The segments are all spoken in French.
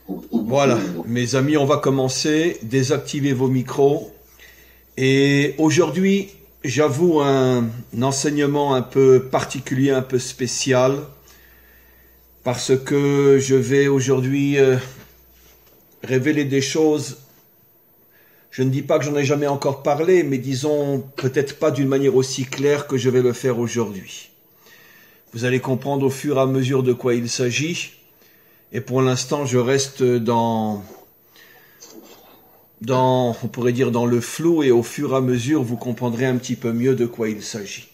Voilà, mes amis, on va commencer. Désactivez vos micros. Et aujourd'hui, j'avoue un enseignement un peu particulier, un peu spécial, parce que je vais aujourd'hui révéler des choses. Je ne dis pas que j'en ai jamais encore parlé, mais disons peut-être pas d'une manière aussi claire que je vais le faire aujourd'hui. Vous allez comprendre au fur et à mesure de quoi il s'agit. Et pour l'instant, je reste on pourrait dire dans le flou, et au fur et à mesure, vous comprendrez un petit peu mieux de quoi il s'agit.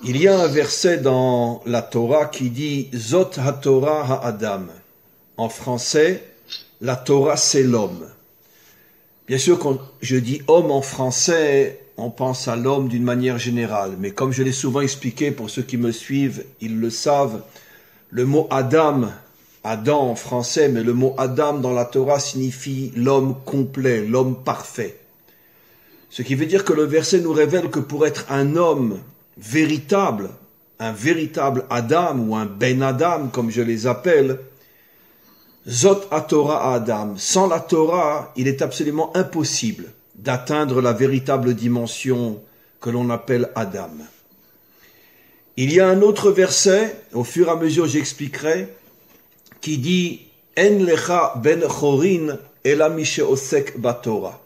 Il y a un verset dans la Torah qui dit « Zot ha-Torah ha-Adam ». En français, la Torah, c'est l'homme. Bien sûr, quand je dis homme en français, on pense à l'homme d'une manière générale. Mais comme je l'ai souvent expliqué, pour ceux qui me suivent, ils le savent, le mot Adam, Adam en français, mais le mot Adam dans la Torah signifie l'homme complet, l'homme parfait. Ce qui veut dire que le verset nous révèle que pour être un homme véritable, un véritable Adam ou un Ben Adam, comme je les appelle, Zot ha-Torah Adam. Sans la Torah, il est absolument impossible d'atteindre la véritable dimension que l'on appelle Adam. Il y a un autre verset, au fur et à mesure j'expliquerai, qui dit « En lecha ben chorin ela mi she'osek baTorah ».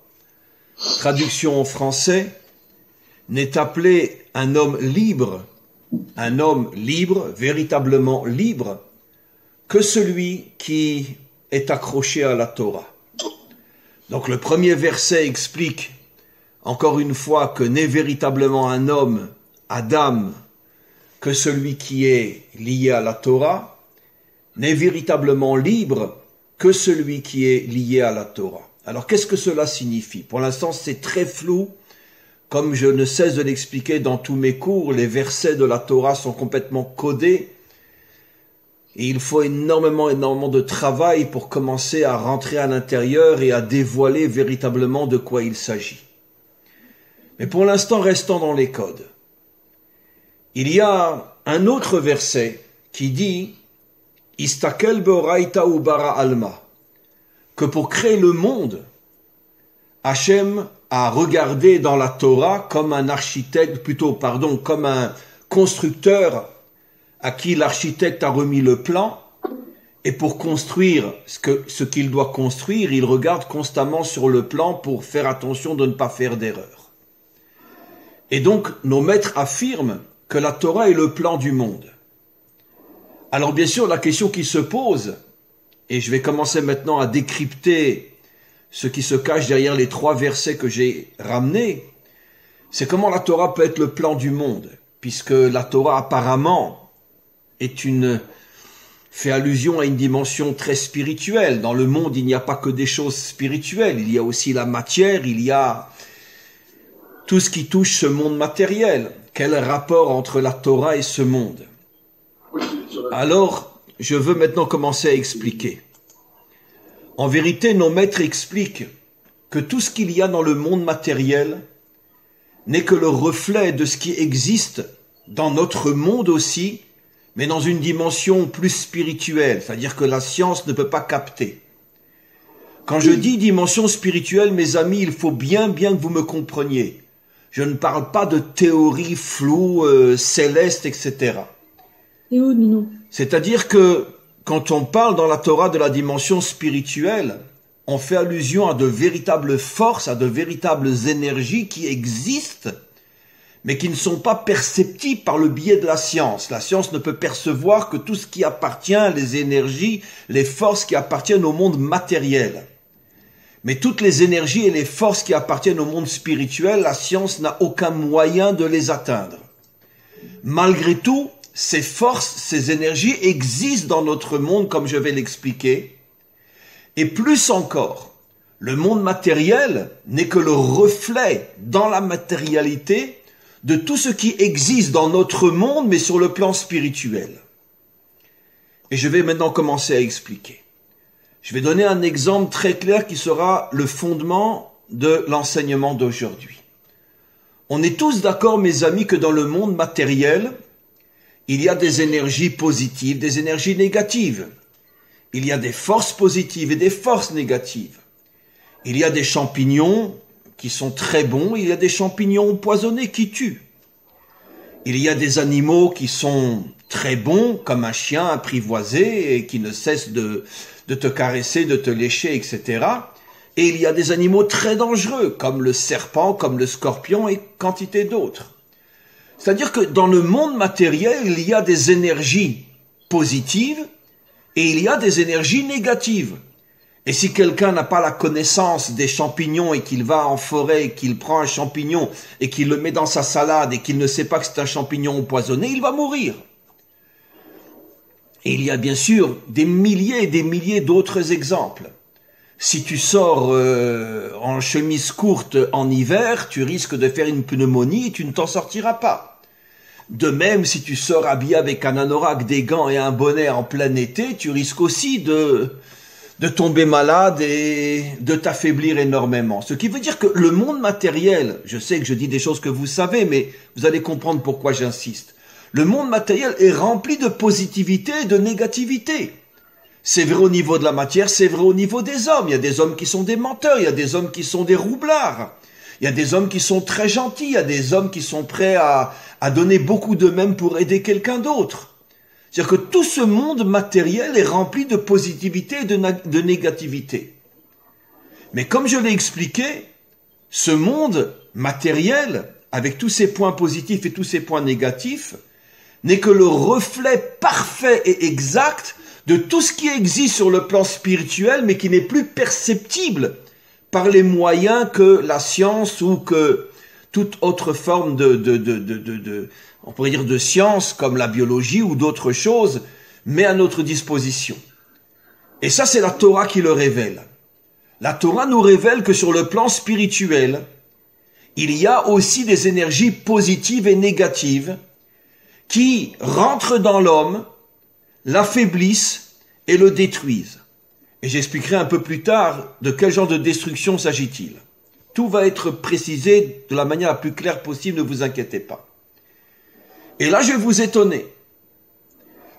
Traduction en français, n'est appelé un homme libre, véritablement libre, que celui qui est accroché à la Torah. Donc le premier verset explique, encore une fois, que n'est véritablement un homme, Adam, que celui qui est lié à la Torah, n'est véritablement libre que celui qui est lié à la Torah. Alors qu'est-ce que cela signifie? Pour l'instant, c'est très flou. Comme je ne cesse de l'expliquer dans tous mes cours, les versets de la Torah sont complètement codés. Et il faut énormément de travail pour commencer à rentrer à l'intérieur et à dévoiler véritablement de quoi il s'agit. Mais pour l'instant, restons dans les codes. Il y a un autre verset qui dit « Istakel beoraita ubara alma » que pour créer le monde, Hachem a regardé dans la Torah comme un architecte, comme un constructeur à qui l'architecte a remis le plan, et pour construire ce qu'il doit construire, il regarde constamment sur le plan pour faire attention de ne pas faire d'erreur. Et donc, nos maîtres affirment que la Torah est le plan du monde. Alors bien sûr, la question qui se pose, et je vais commencer maintenant à décrypter ce qui se cache derrière les 3 versets que j'ai ramenés, c'est comment la Torah peut être le plan du monde, puisque la Torah apparemment fait allusion à une dimension très spirituelle. Dans le monde, il n'y a pas que des choses spirituelles, il y a aussi la matière, il y a tout ce qui touche ce monde matériel. Quel rapport entre la Torah et ce monde? Alors, je veux maintenant commencer à expliquer. En vérité, nos maîtres expliquent que tout ce qu'il y a dans le monde matériel n'est que le reflet de ce qui existe dans notre monde aussi, mais dans une dimension plus spirituelle, c'est-à-dire que la science ne peut pas capter. Quand je dis dimension spirituelle, mes amis, il faut bien que vous me compreniez. Je ne parle pas de théories floues, célestes, etc. C'est-à-dire que quand on parle dans la Torah de la dimension spirituelle, on fait allusion à de véritables forces, à de véritables énergies qui existent, mais qui ne sont pas perceptibles par le biais de la science. La science ne peut percevoir que tout ce qui appartient, les énergies, les forces qui appartiennent au monde matériel. Mais toutes les énergies et les forces qui appartiennent au monde spirituel, la science n'a aucun moyen de les atteindre. Malgré tout, ces forces, ces énergies existent dans notre monde, comme je vais l'expliquer. Et plus encore, le monde matériel n'est que le reflet dans la matérialité de tout ce qui existe dans notre monde, mais sur le plan spirituel. Et je vais maintenant commencer à expliquer. Je vais donner un exemple très clair qui sera le fondement de l'enseignement d'aujourd'hui. On est tous d'accord, mes amis, que dans le monde matériel, il y a des énergies positives, des énergies négatives. il y a des forces positives et des forces négatives. Il y a des champignons qui sont très bons, il y a des champignons empoisonnés qui tuent. Il y a des animaux qui sont très bons, comme un chien apprivoisé et qui ne cesse de te caresser, de te lécher, etc. Et il y a des animaux très dangereux, comme le serpent, comme le scorpion et quantité d'autres. C'est-à-dire que dans le monde matériel, il y a des énergies positives et il y a des énergies négatives. Et si quelqu'un n'a pas la connaissance des champignons et qu'il va en forêt et qu'il prend un champignon et qu'il le met dans sa salade et qu'il ne sait pas que c'est un champignon empoisonné, il va mourir. Et il y a bien sûr des milliers et des milliers d'autres exemples. Si tu sors en chemise courte en hiver, tu risques de faire une pneumonie et tu ne t'en sortiras pas. De même, si tu sors habillé avec un anorak, des gants et un bonnet en plein été, tu risques aussi de tomber malade et de t'affaiblir énormément. Ce qui veut dire que le monde matériel, je sais que je dis des choses que vous savez, mais vous allez comprendre pourquoi j'insiste. Le monde matériel est rempli de positivité et de négativité. C'est vrai au niveau de la matière, c'est vrai au niveau des hommes. Il y a des hommes qui sont des menteurs, il y a des hommes qui sont des roublards. Il y a des hommes qui sont très gentils, il y a des hommes qui sont prêts à donner beaucoup d'eux-mêmes pour aider quelqu'un d'autre. C'est-à-dire que tout ce monde matériel est rempli de positivité et de négativité. Mais comme je l'ai expliqué, ce monde matériel, avec tous ses points positifs et tous ses points négatifs, n'est que le reflet parfait et exact de tout ce qui existe sur le plan spirituel, mais qui n'est plus perceptible par les moyens que la science ou que toute autre forme on pourrait dire de science, comme la biologie ou d'autres choses, met à notre disposition. Et ça, c'est la Torah qui le révèle. La Torah nous révèle que sur le plan spirituel, il y a aussi des énergies positives et négatives qui rentrent dans l'homme, l'affaiblissent et le détruisent. Et j'expliquerai un peu plus tard de quel genre de destruction s'agit-il. Tout va être précisé de la manière la plus claire possible, ne vous inquiétez pas. Et là, je vais vous étonner.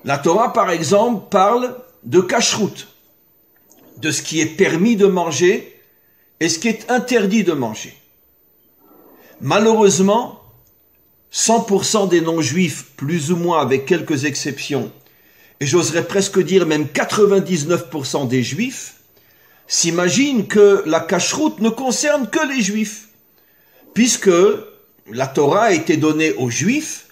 La Torah, par exemple, parle de cacheroute, de ce qui est permis de manger et ce qui est interdit de manger. Malheureusement, 100% des non-juifs, plus ou moins avec quelques exceptions, et j'oserais presque dire même 99% des juifs, s'imaginent que la cacheroute ne concerne que les juifs, puisque la Torah a été donnée aux juifs,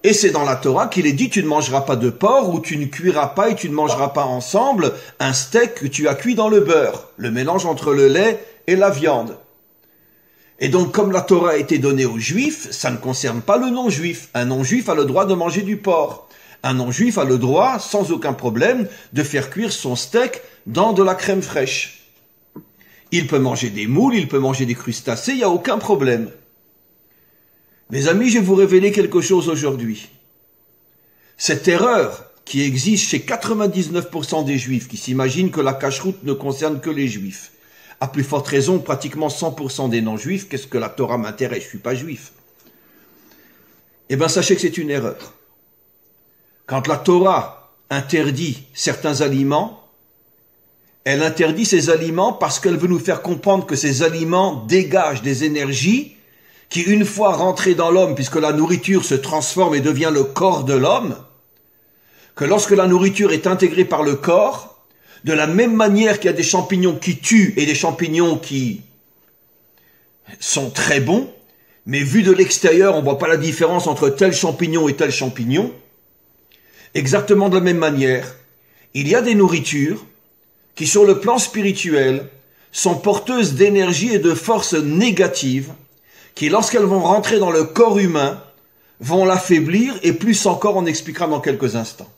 et c'est dans la Torah qu'il est dit tu ne mangeras pas de porc, ou tu ne cuiras pas et tu ne mangeras pas ensemble un steak que tu as cuit dans le beurre, le mélange entre le lait et la viande. Et donc, comme la Torah a été donnée aux Juifs, ça ne concerne pas le non-juif. Un non-juif a le droit de manger du porc. Un non-juif a le droit, sans aucun problème, de faire cuire son steak dans de la crème fraîche. Il peut manger des moules, il peut manger des crustacés, il n'y a aucun problème. Mes amis, je vais vous révéler quelque chose aujourd'hui. Cette erreur qui existe chez 99% des Juifs, qui s'imaginent que la cacheroute ne concerne que les Juifs, à plus forte raison, pratiquement 100% des non-juifs, qu'est-ce que la Torah m'intéresse, je ne suis pas juif. Eh bien, sachez que c'est une erreur. Quand la Torah interdit certains aliments, elle interdit ces aliments parce qu'elle veut nous faire comprendre que ces aliments dégagent des énergies qui, une fois rentrées dans l'homme, puisque la nourriture se transforme et devient le corps de l'homme, que lorsque la nourriture est intégrée par le corps, de la même manière qu'il y a des champignons qui tuent et des champignons qui sont très bons, mais vu de l'extérieur, on ne voit pas la différence entre tel champignon et tel champignon, exactement de la même manière, il y a des nourritures qui, sur le plan spirituel, sont porteuses d'énergie et de forces négatives, qui, lorsqu'elles vont rentrer dans le corps humain, vont l'affaiblir, et plus encore, on expliquera dans quelques instants.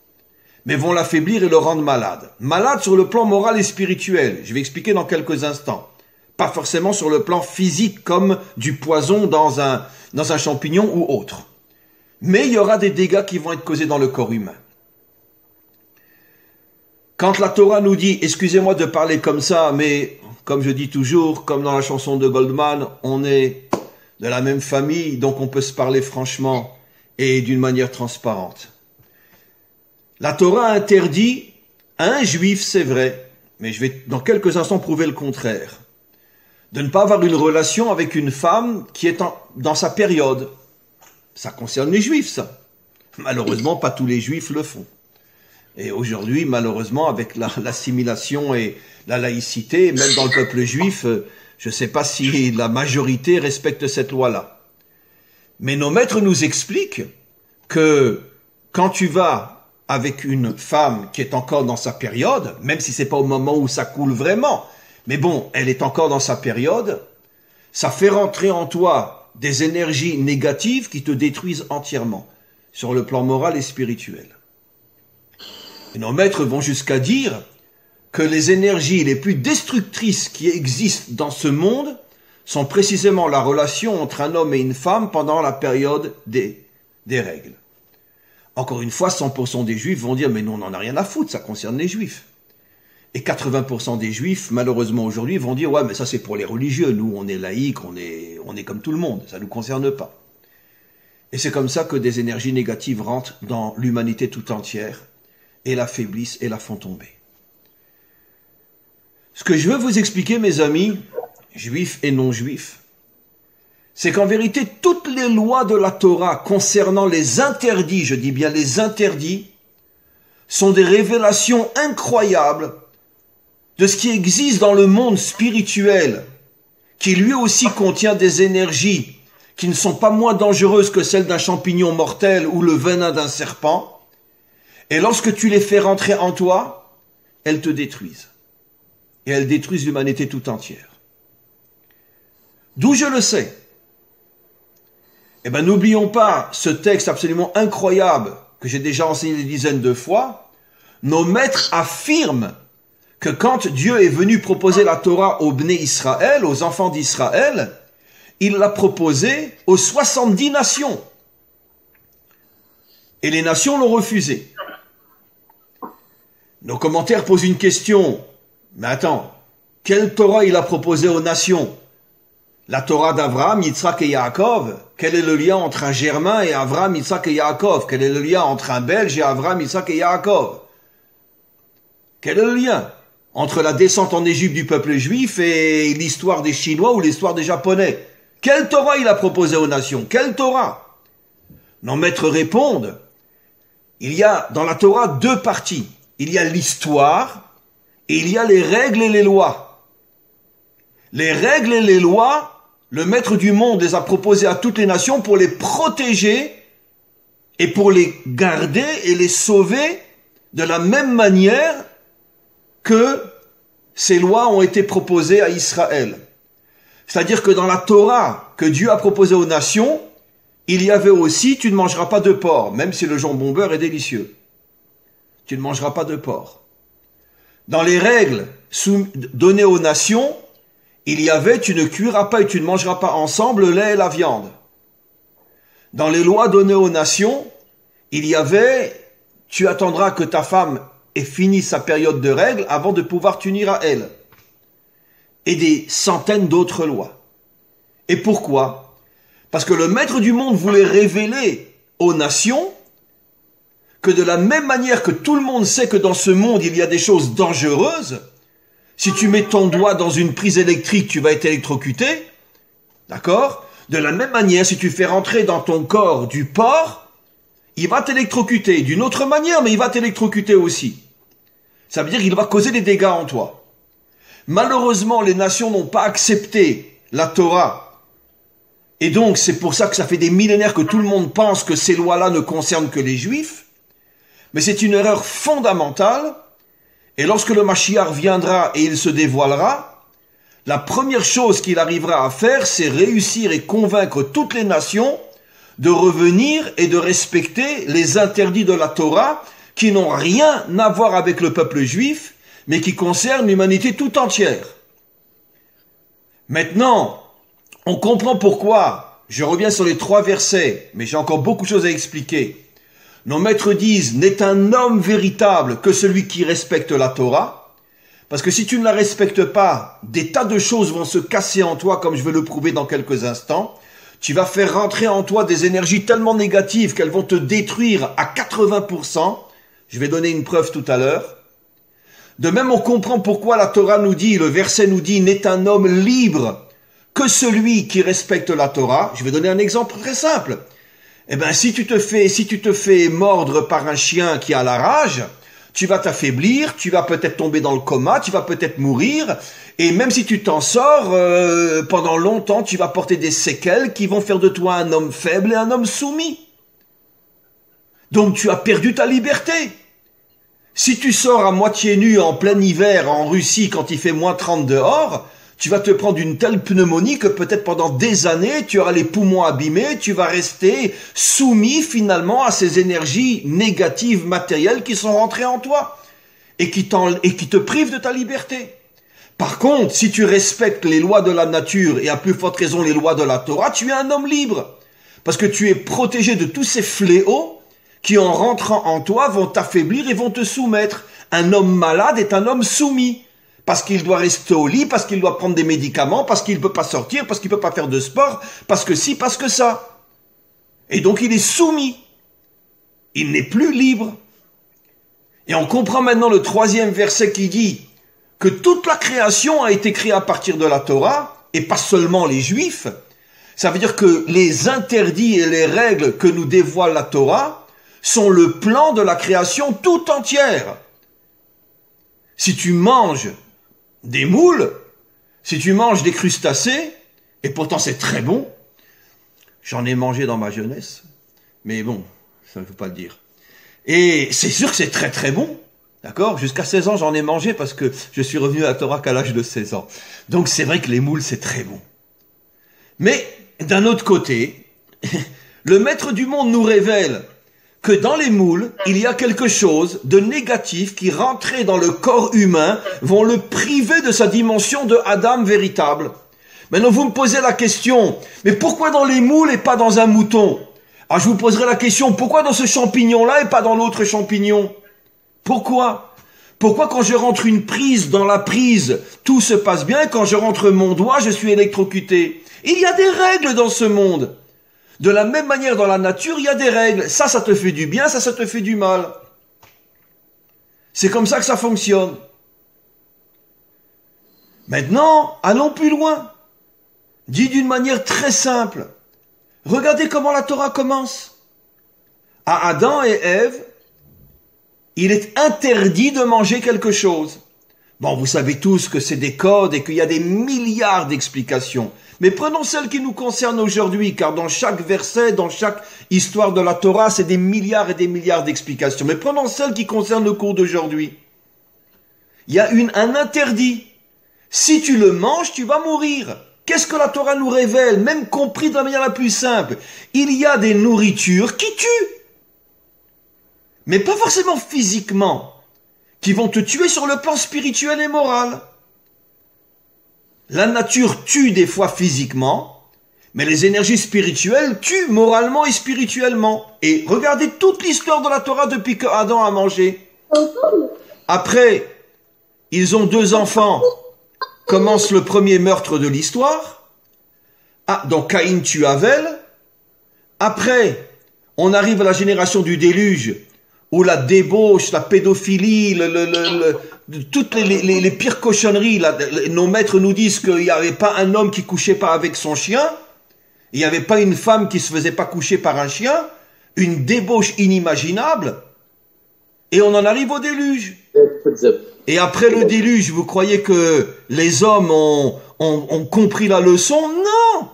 Mais vont l'affaiblir et le rendre malade. Malade sur le plan moral et spirituel, je vais expliquer dans quelques instants. Pas forcément sur le plan physique comme du poison dans un champignon ou autre. Mais il y aura des dégâts qui vont être causés dans le corps humain. Quand la Torah nous dit, excusez-moi de parler comme ça, mais comme je dis toujours, comme dans la chanson de Goldman, on est de la même famille, donc on peut se parler franchement et d'une manière transparente. La Torah interdit À un juif, c'est vrai, mais je vais dans quelques instants prouver le contraire, de ne pas avoir une relation avec une femme qui est dans sa période. Ça concerne les juifs, ça. Malheureusement, pas tous les juifs le font. Et aujourd'hui, malheureusement, avec l'assimilation et la laïcité, même dans le peuple juif, je ne sais pas si la majorité respecte cette loi-là. Mais nos maîtres nous expliquent que quand tu vas avec une femme qui est encore dans sa période, même si c'est pas au moment où ça coule vraiment, mais bon, elle est encore dans sa période, ça fait rentrer en toi des énergies négatives qui te détruisent entièrement, sur le plan moral et spirituel. Et nos maîtres vont jusqu'à dire que les énergies les plus destructrices qui existent dans ce monde sont précisément la relation entre un homme et une femme pendant la période des règles. Encore une fois, 100% des juifs vont dire « mais nous on n'en a rien à foutre, ça concerne les juifs ». Et 80% des juifs, malheureusement aujourd'hui, vont dire « ouais, mais ça c'est pour les religieux, nous on est laïcs, on est comme tout le monde, ça ne nous concerne pas ». Et c'est comme ça que des énergies négatives rentrent dans l'humanité tout entière et l'affaiblissent et la font tomber. Ce que je veux vous expliquer, mes amis, juifs et non-juifs, c'est qu'en vérité, toutes les lois de la Torah concernant les interdits, je dis bien les interdits, sont des révélations incroyables de ce qui existe dans le monde spirituel, qui lui aussi contient des énergies qui ne sont pas moins dangereuses que celles d'un champignon mortel ou le venin d'un serpent. Et lorsque tu les fais rentrer en toi, elles te détruisent. Et elles détruisent l'humanité tout entière. D'où je le sais? Eh bien, n'oublions pas ce texte absolument incroyable que j'ai déjà enseigné des dizaines de fois. Nos maîtres affirment que quand Dieu est venu proposer la Torah aux Bnei Israël, aux enfants d'Israël, il l'a proposé aux 70 nations. Et les nations l'ont refusé. Nos commentaires posent une question. Mais attends, quelle Torah il a proposé aux nations? La Torah d'Abraham, Yitzhak et Yaakov? Quel est le lien entre un Germain et Abraham, Yitzhak et Yaakov? Quel est le lien entre un Belge et Abraham, Yitzhak et Yaakov? Quel est le lien entre la descente en Égypte du peuple juif et l'histoire des Chinois ou l'histoire des Japonais? Quelle Torah il a proposé aux nations? Quelle Torah? Nos maîtres répondent, il y a dans la Torah deux parties. Il y a l'histoire et il y a les règles et les lois. Les règles et les lois, le maître du monde les a proposées à toutes les nations pour les protéger et pour les garder et les sauver de la même manière que ces lois ont été proposées à Israël. C'est-à-dire que dans la Torah que Dieu a proposée aux nations, il y avait aussi « tu ne mangeras pas de porc », même si le jambon beurre est délicieux. Tu ne mangeras pas de porc. Dans les règles données aux nations, il y avait « tu ne cuiras pas et tu ne mangeras pas ensemble le lait et la viande ». Dans les lois données aux nations, il y avait « tu attendras que ta femme ait fini sa période de règles avant de pouvoir t'unir à elle ». Et des centaines d'autres lois. Et pourquoi? Parce que le maître du monde voulait révéler aux nations que de la même manière que tout le monde sait que dans ce monde il y a des choses dangereuses, si tu mets ton doigt dans une prise électrique, tu vas être électrocuté, d'accord? De la même manière, si tu fais rentrer dans ton corps du porc, il va t'électrocuter. D'une autre manière, mais il va t'électrocuter aussi. Ça veut dire qu'il va causer des dégâts en toi. Malheureusement, les nations n'ont pas accepté la Torah. Et donc, c'est pour ça que ça fait des millénaires que tout le monde pense que ces lois-là ne concernent que les Juifs. Mais c'est une erreur fondamentale. Et lorsque le Mashiach viendra et il se dévoilera, la première chose qu'il arrivera à faire, c'est réussir et convaincre toutes les nations de revenir et de respecter les interdits de la Torah qui n'ont rien à voir avec le peuple juif, mais qui concerne l'humanité tout entière. Maintenant, on comprend pourquoi, je reviens sur les 3 versets, mais j'ai encore beaucoup de choses à expliquer. Nos maîtres disent, n'est un homme véritable que celui qui respecte la Torah, parce que si tu ne la respectes pas, des tas de choses vont se casser en toi, comme je vais le prouver dans quelques instants. Tu vas faire rentrer en toi des énergies tellement négatives qu'elles vont te détruire à 80%. Je vais donner une preuve tout à l'heure. De même, on comprend pourquoi la Torah nous dit, le verset nous dit, n'est un homme libre que celui qui respecte la Torah. Je vais donner un exemple très simple. Eh ben, si tu te fais mordre par un chien qui a la rage, tu vas t'affaiblir, tu vas peut-être tomber dans le coma, tu vas peut-être mourir, et même si tu t'en sors, pendant longtemps, tu vas porter des séquelles qui vont faire de toi un homme faible et un homme soumis. Donc tu as perdu ta liberté. Si tu sors à moitié nu en plein hiver en Russie quand il fait moins 30 dehors, tu vas te prendre une telle pneumonie que peut-être pendant des années, tu auras les poumons abîmés, tu vas rester soumis finalement à ces énergies négatives matérielles qui sont rentrées en toi et qui te privent de ta liberté. Par contre, si tu respectes les lois de la nature et à plus forte raison les lois de la Torah, tu es un homme libre. Parce que tu es protégé de tous ces fléaux qui en rentrant en toi vont t'affaiblir et vont te soumettre. Un homme malade est un homme soumis. Parce qu'il doit rester au lit, parce qu'il doit prendre des médicaments, parce qu'il ne peut pas sortir, parce qu'il ne peut pas faire de sport, parce que si, parce que ça. Et donc il est soumis. Il n'est plus libre. Et on comprend maintenant le 3e verset qui dit que toute la création a été créée à partir de la Torah, et pas seulement les Juifs. Ça veut dire que les interdits et les règles que nous dévoile la Torah sont le plan de la création tout entière. Si tu manges des moules, si tu manges des crustacés, et pourtant c'est très bon, j'en ai mangé dans ma jeunesse, mais bon, ça ne veut pas le dire. Et c'est sûr que c'est très très bon, d'accord? Jusqu'à 16 ans j'en ai mangé parce que je suis revenu à la Torah qu'à l'âge de 16 ans. Donc c'est vrai que les moules c'est très bon. Mais d'un autre côté, le maître du monde nous révèle que dans les moules, il y a quelque chose de négatif qui, rentré dans le corps humain, vont le priver de sa dimension de Adam véritable. Maintenant, vous me posez la question, mais pourquoi dans les moules et pas dans un mouton? Alors, je vous poserai la question, pourquoi dans ce champignon-là et pas dans l'autre champignon? Pourquoi? Pourquoi quand je rentre une prise dans la prise, tout se passe bien, et quand je rentre mon doigt, je suis électrocuté? Il y a des règles dans ce monde. De la même manière, dans la nature, il y a des règles. Ça te fait du bien, ça te fait du mal. C'est comme ça que ça fonctionne. Maintenant, allons plus loin. Dit d'une manière très simple. Regardez comment la Torah commence. À Adam et Ève, il est interdit de manger quelque chose. Bon, vous savez tous que c'est des codes et qu'il y a des milliards d'explications. Mais prenons celle qui nous concerne aujourd'hui, car dans chaque verset, dans chaque histoire de la Torah, c'est des milliards et des milliards d'explications. Mais prenons celle qui concerne le cours d'aujourd'hui. Il y a un interdit. Si tu le manges, tu vas mourir. Qu'est-ce que la Torah nous révèle, même compris de la manière la plus simple? Il y a des nourritures qui tuent. Mais pas forcément physiquement, qui vont te tuer sur le plan spirituel et moral. La nature tue des fois physiquement, mais les énergies spirituelles tuent moralement et spirituellement. Et regardez toute l'histoire de la Torah depuis que Adam a mangé. Après, ils ont 2 enfants. Commence le premier meurtre de l'histoire. Ah, donc Caïn tue Abel. Après, on arrive à la génération du déluge, où la débauche, la pédophilie, toutes les pires cochonneries, nos maîtres nous disent qu'il n'y avait pas un homme qui couchait pas avec son chien, il n'y avait pas une femme qui se faisait pas coucher par un chien, une débauche inimaginable, et on en arrive au déluge. Et après le déluge, vous croyez que les hommes ont compris la leçon? Non!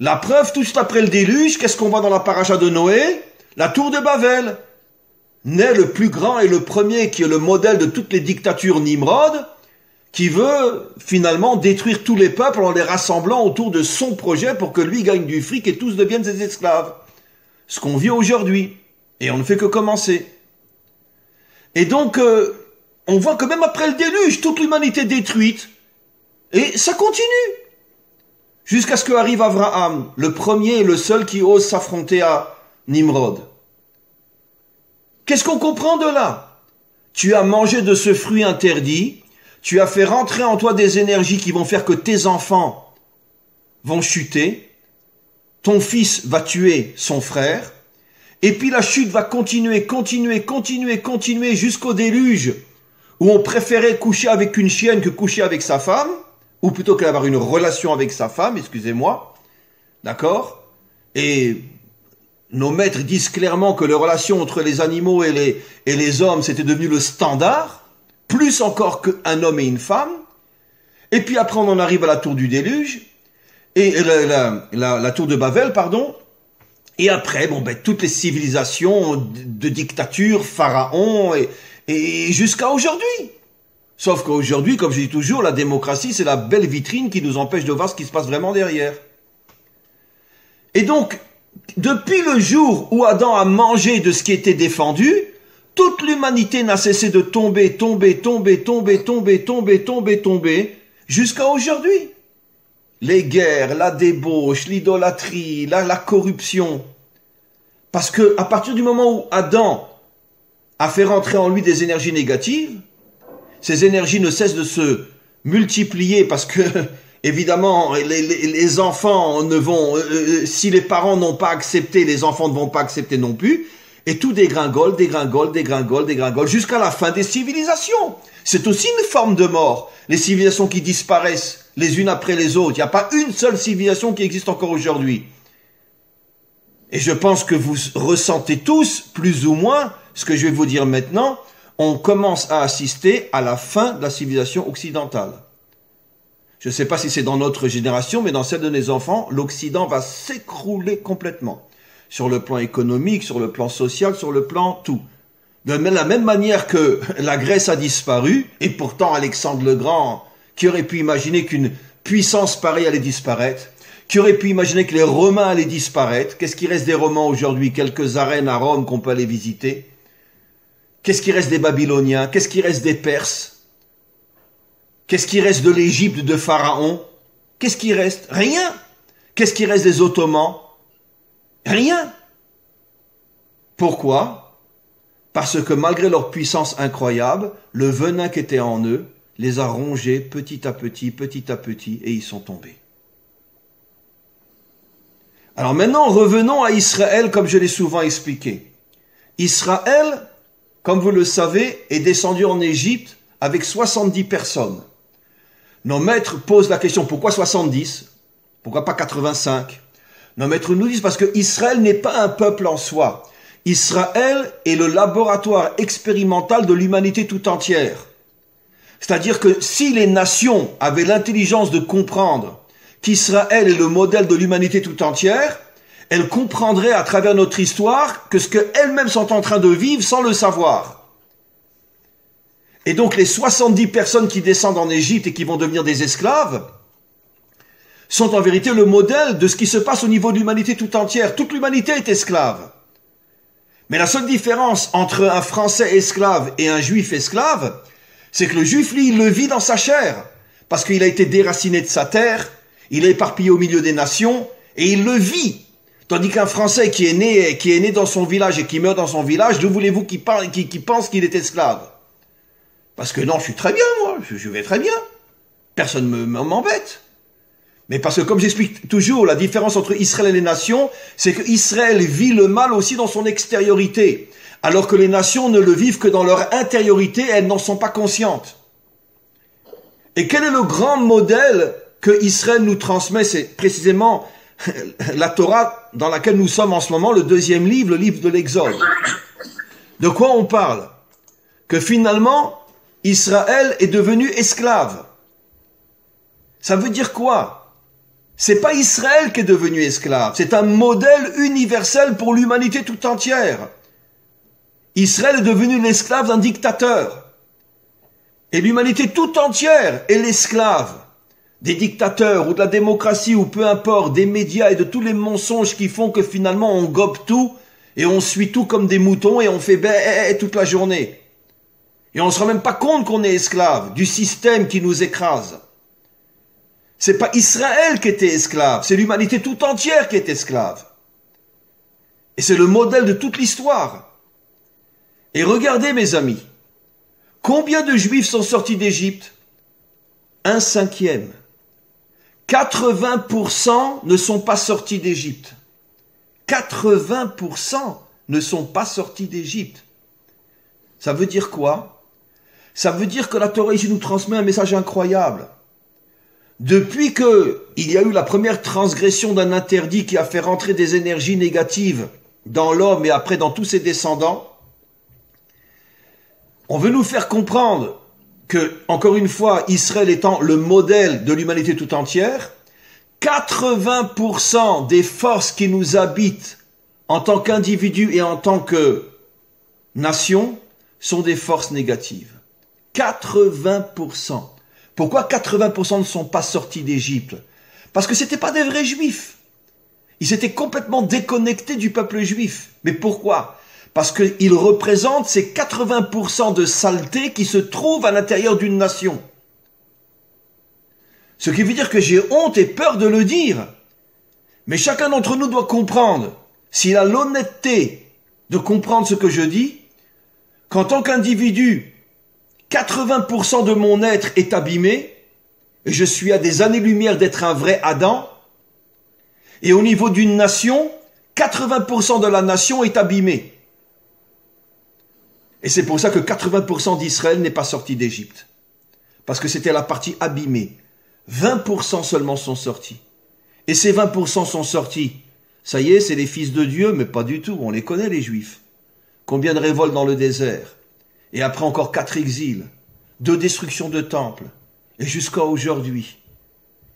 La preuve, tout de suite après le déluge, qu'est-ce qu'on voit dans la paracha de Noé? La tour de Babel. Naît le plus grand et le premier qui est le modèle de toutes les dictatures Nimrod, qui veut finalement détruire tous les peuples en les rassemblant autour de son projet pour que lui gagne du fric et tous deviennent ses esclaves. Ce qu'on vit aujourd'hui. Et on ne fait que commencer. Et donc, on voit que même après le déluge, toute l'humanité est détruite. Et ça continue. Jusqu'à ce qu'arrive Abraham, le premier et le seul qui ose s'affronter à Nimrod. Qu'est-ce qu'on comprend de là? Tu as mangé de ce fruit interdit, tu as fait rentrer en toi des énergies qui vont faire que tes enfants vont chuter, ton fils va tuer son frère, et puis la chute va continuer jusqu'au déluge, où on préférait coucher avec une chienne que coucher avec sa femme, ou plutôt qu'avoir une relation avec sa femme, excusez-moi, d'accord? Et nos maîtres disent clairement que les relations entre les animaux et les hommes, c'était devenu le standard, plus encore qu'un homme et une femme. Et puis après, on en arrive à la tour du déluge, et la tour de Babel, pardon. Et après, toutes les civilisations de dictature, pharaon, et jusqu'à aujourd'hui. Sauf qu'aujourd'hui, comme je dis toujours, la démocratie, c'est la belle vitrine qui nous empêche de voir ce qui se passe vraiment derrière. Et donc, depuis le jour où Adam a mangé de ce qui était défendu, toute l'humanité n'a cessé de tomber, jusqu'à aujourd'hui. Les guerres, la débauche, l'idolâtrie, la corruption. Parce que à partir du moment où Adam a fait rentrer en lui des énergies négatives, ces énergies ne cessent de se multiplier parce que, évidemment, les enfants ne vont, si les parents n'ont pas accepté, les enfants ne vont pas accepter non plus, et tout dégringole, jusqu'à la fin des civilisations. C'est aussi une forme de mort. Les civilisations qui disparaissent les unes après les autres. Il n'y a pas une seule civilisation qui existe encore aujourd'hui. Et je pense que vous ressentez tous, plus ou moins, ce que je vais vous dire maintenant. On commence à assister à la fin de la civilisation occidentale. Je ne sais pas si c'est dans notre génération, mais dans celle de mes enfants, l'Occident va s'écrouler complètement. Sur le plan économique, sur le plan social, sur le plan tout. De la même manière que la Grèce a disparu, et pourtant Alexandre le Grand, qui aurait pu imaginer qu'une puissance pareille allait disparaître, qui aurait pu imaginer que les Romains allaient disparaître. Qu'est-ce qui reste des Romains aujourd'hui? Quelques arènes à Rome qu'on peut aller visiter. Qu'est-ce qui reste des Babyloniens? Qu'est-ce qui reste des Perses? Qu'est-ce qui reste de l'Égypte de Pharaon? Qu'est-ce qui reste? Rien. Qu'est-ce qui reste des Ottomans? Rien. Pourquoi? Parce que malgré leur puissance incroyable, le venin qui était en eux les a rongés petit à petit, et ils sont tombés. Alors maintenant, revenons à Israël comme je l'ai souvent expliqué. Israël, comme vous le savez, est descendu en Égypte avec 70 personnes. Nos maîtres posent la question, pourquoi 70? Pourquoi pas 85? Nos maîtres nous disent parce que Israël n'est pas un peuple en soi. Israël est le laboratoire expérimental de l'humanité tout entière. C'est-à-dire que si les nations avaient l'intelligence de comprendre qu'Israël est le modèle de l'humanité tout entière, elles comprendraient à travers notre histoire que ce qu'elles-mêmes sont en train de vivre sans le savoir. Et donc les 70 personnes qui descendent en Égypte et qui vont devenir des esclaves sont en vérité le modèle de ce qui se passe au niveau de l'humanité tout entière. Toute l'humanité est esclave. Mais la seule différence entre un Français esclave et un Juif esclave, c'est que le Juif, lui, il le vit dans sa chair, parce qu'il a été déraciné de sa terre, il est éparpillé au milieu des nations, et il le vit. Tandis qu'un Français qui est né dans son village et qui meurt dans son village, d'où voulez-vous qu'il pense qu'il est esclave? Parce que non, je suis très bien, moi, je vais très bien. Personne ne m'embête. Mais parce que, comme j'explique toujours, la différence entre Israël et les nations, c'est que Israël vit le mal aussi dans son extériorité, alors que les nations ne le vivent que dans leur intériorité et elles n'en sont pas conscientes. Et quel est le grand modèle que Israël nous transmet? C'est précisément la Torah dans laquelle nous sommes en ce moment, le deuxième livre, le livre de l'Exode. De quoi on parle? Que finalement, Israël est devenu esclave. Ça veut dire quoi? C'est pas Israël qui est devenu esclave, c'est un modèle universel pour l'humanité tout entière. Israël est devenu l'esclave d'un dictateur. Et l'humanité tout entière est l'esclave des dictateurs ou de la démocratie ou peu importe, des médias et de tous les mensonges qui font que finalement on gobe tout et on suit tout comme des moutons et on fait toute la journée. Et on ne se rend même pas compte qu'on est esclave du système qui nous écrase. C'est pas Israël qui était esclave, c'est l'humanité tout entière qui est esclave. Et c'est le modèle de toute l'histoire. Et regardez mes amis, combien de Juifs sont sortis d'Égypte? 1/5. 80% ne sont pas sortis d'Égypte. 80% ne sont pas sortis d'Égypte. Ça veut dire quoi? Ça veut dire que la Torah ici nous transmet un message incroyable. Depuis qu'il y a eu la première transgression d'un interdit qui a fait rentrer des énergies négatives dans l'homme et après dans tous ses descendants, on veut nous faire comprendre que, encore une fois, Israël étant le modèle de l'humanité tout entière, 80% des forces qui nous habitent en tant qu'individus et en tant que nation sont des forces négatives. 80%. Pourquoi 80% ne sont pas sortis d'Égypte? Parce que ce n'étaient pas des vrais juifs. Ils étaient complètement déconnectés du peuple juif. Mais pourquoi? Parce qu'ils représentent ces 80% de saleté qui se trouvent à l'intérieur d'une nation. Ce qui veut dire que j'ai honte et peur de le dire. Mais chacun d'entre nous doit comprendre, s'il a l'honnêteté de comprendre ce que je dis, qu'en tant qu'individu, 80% de mon être est abîmé, et je suis à des années-lumière d'être un vrai Adam, et au niveau d'une nation, 80% de la nation est abîmée. Et c'est pour ça que 80% d'Israël n'est pas sorti d'Égypte. Parce que c'était la partie abîmée. 20% seulement sont sortis. Et ces 20% sont sortis. Ça y est, c'est les fils de Dieu, mais pas du tout. On les connaît, les Juifs. Combien de révoltes dans le désert? Et après encore 4 exils, 2 destructions de temples. Et jusqu'à aujourd'hui.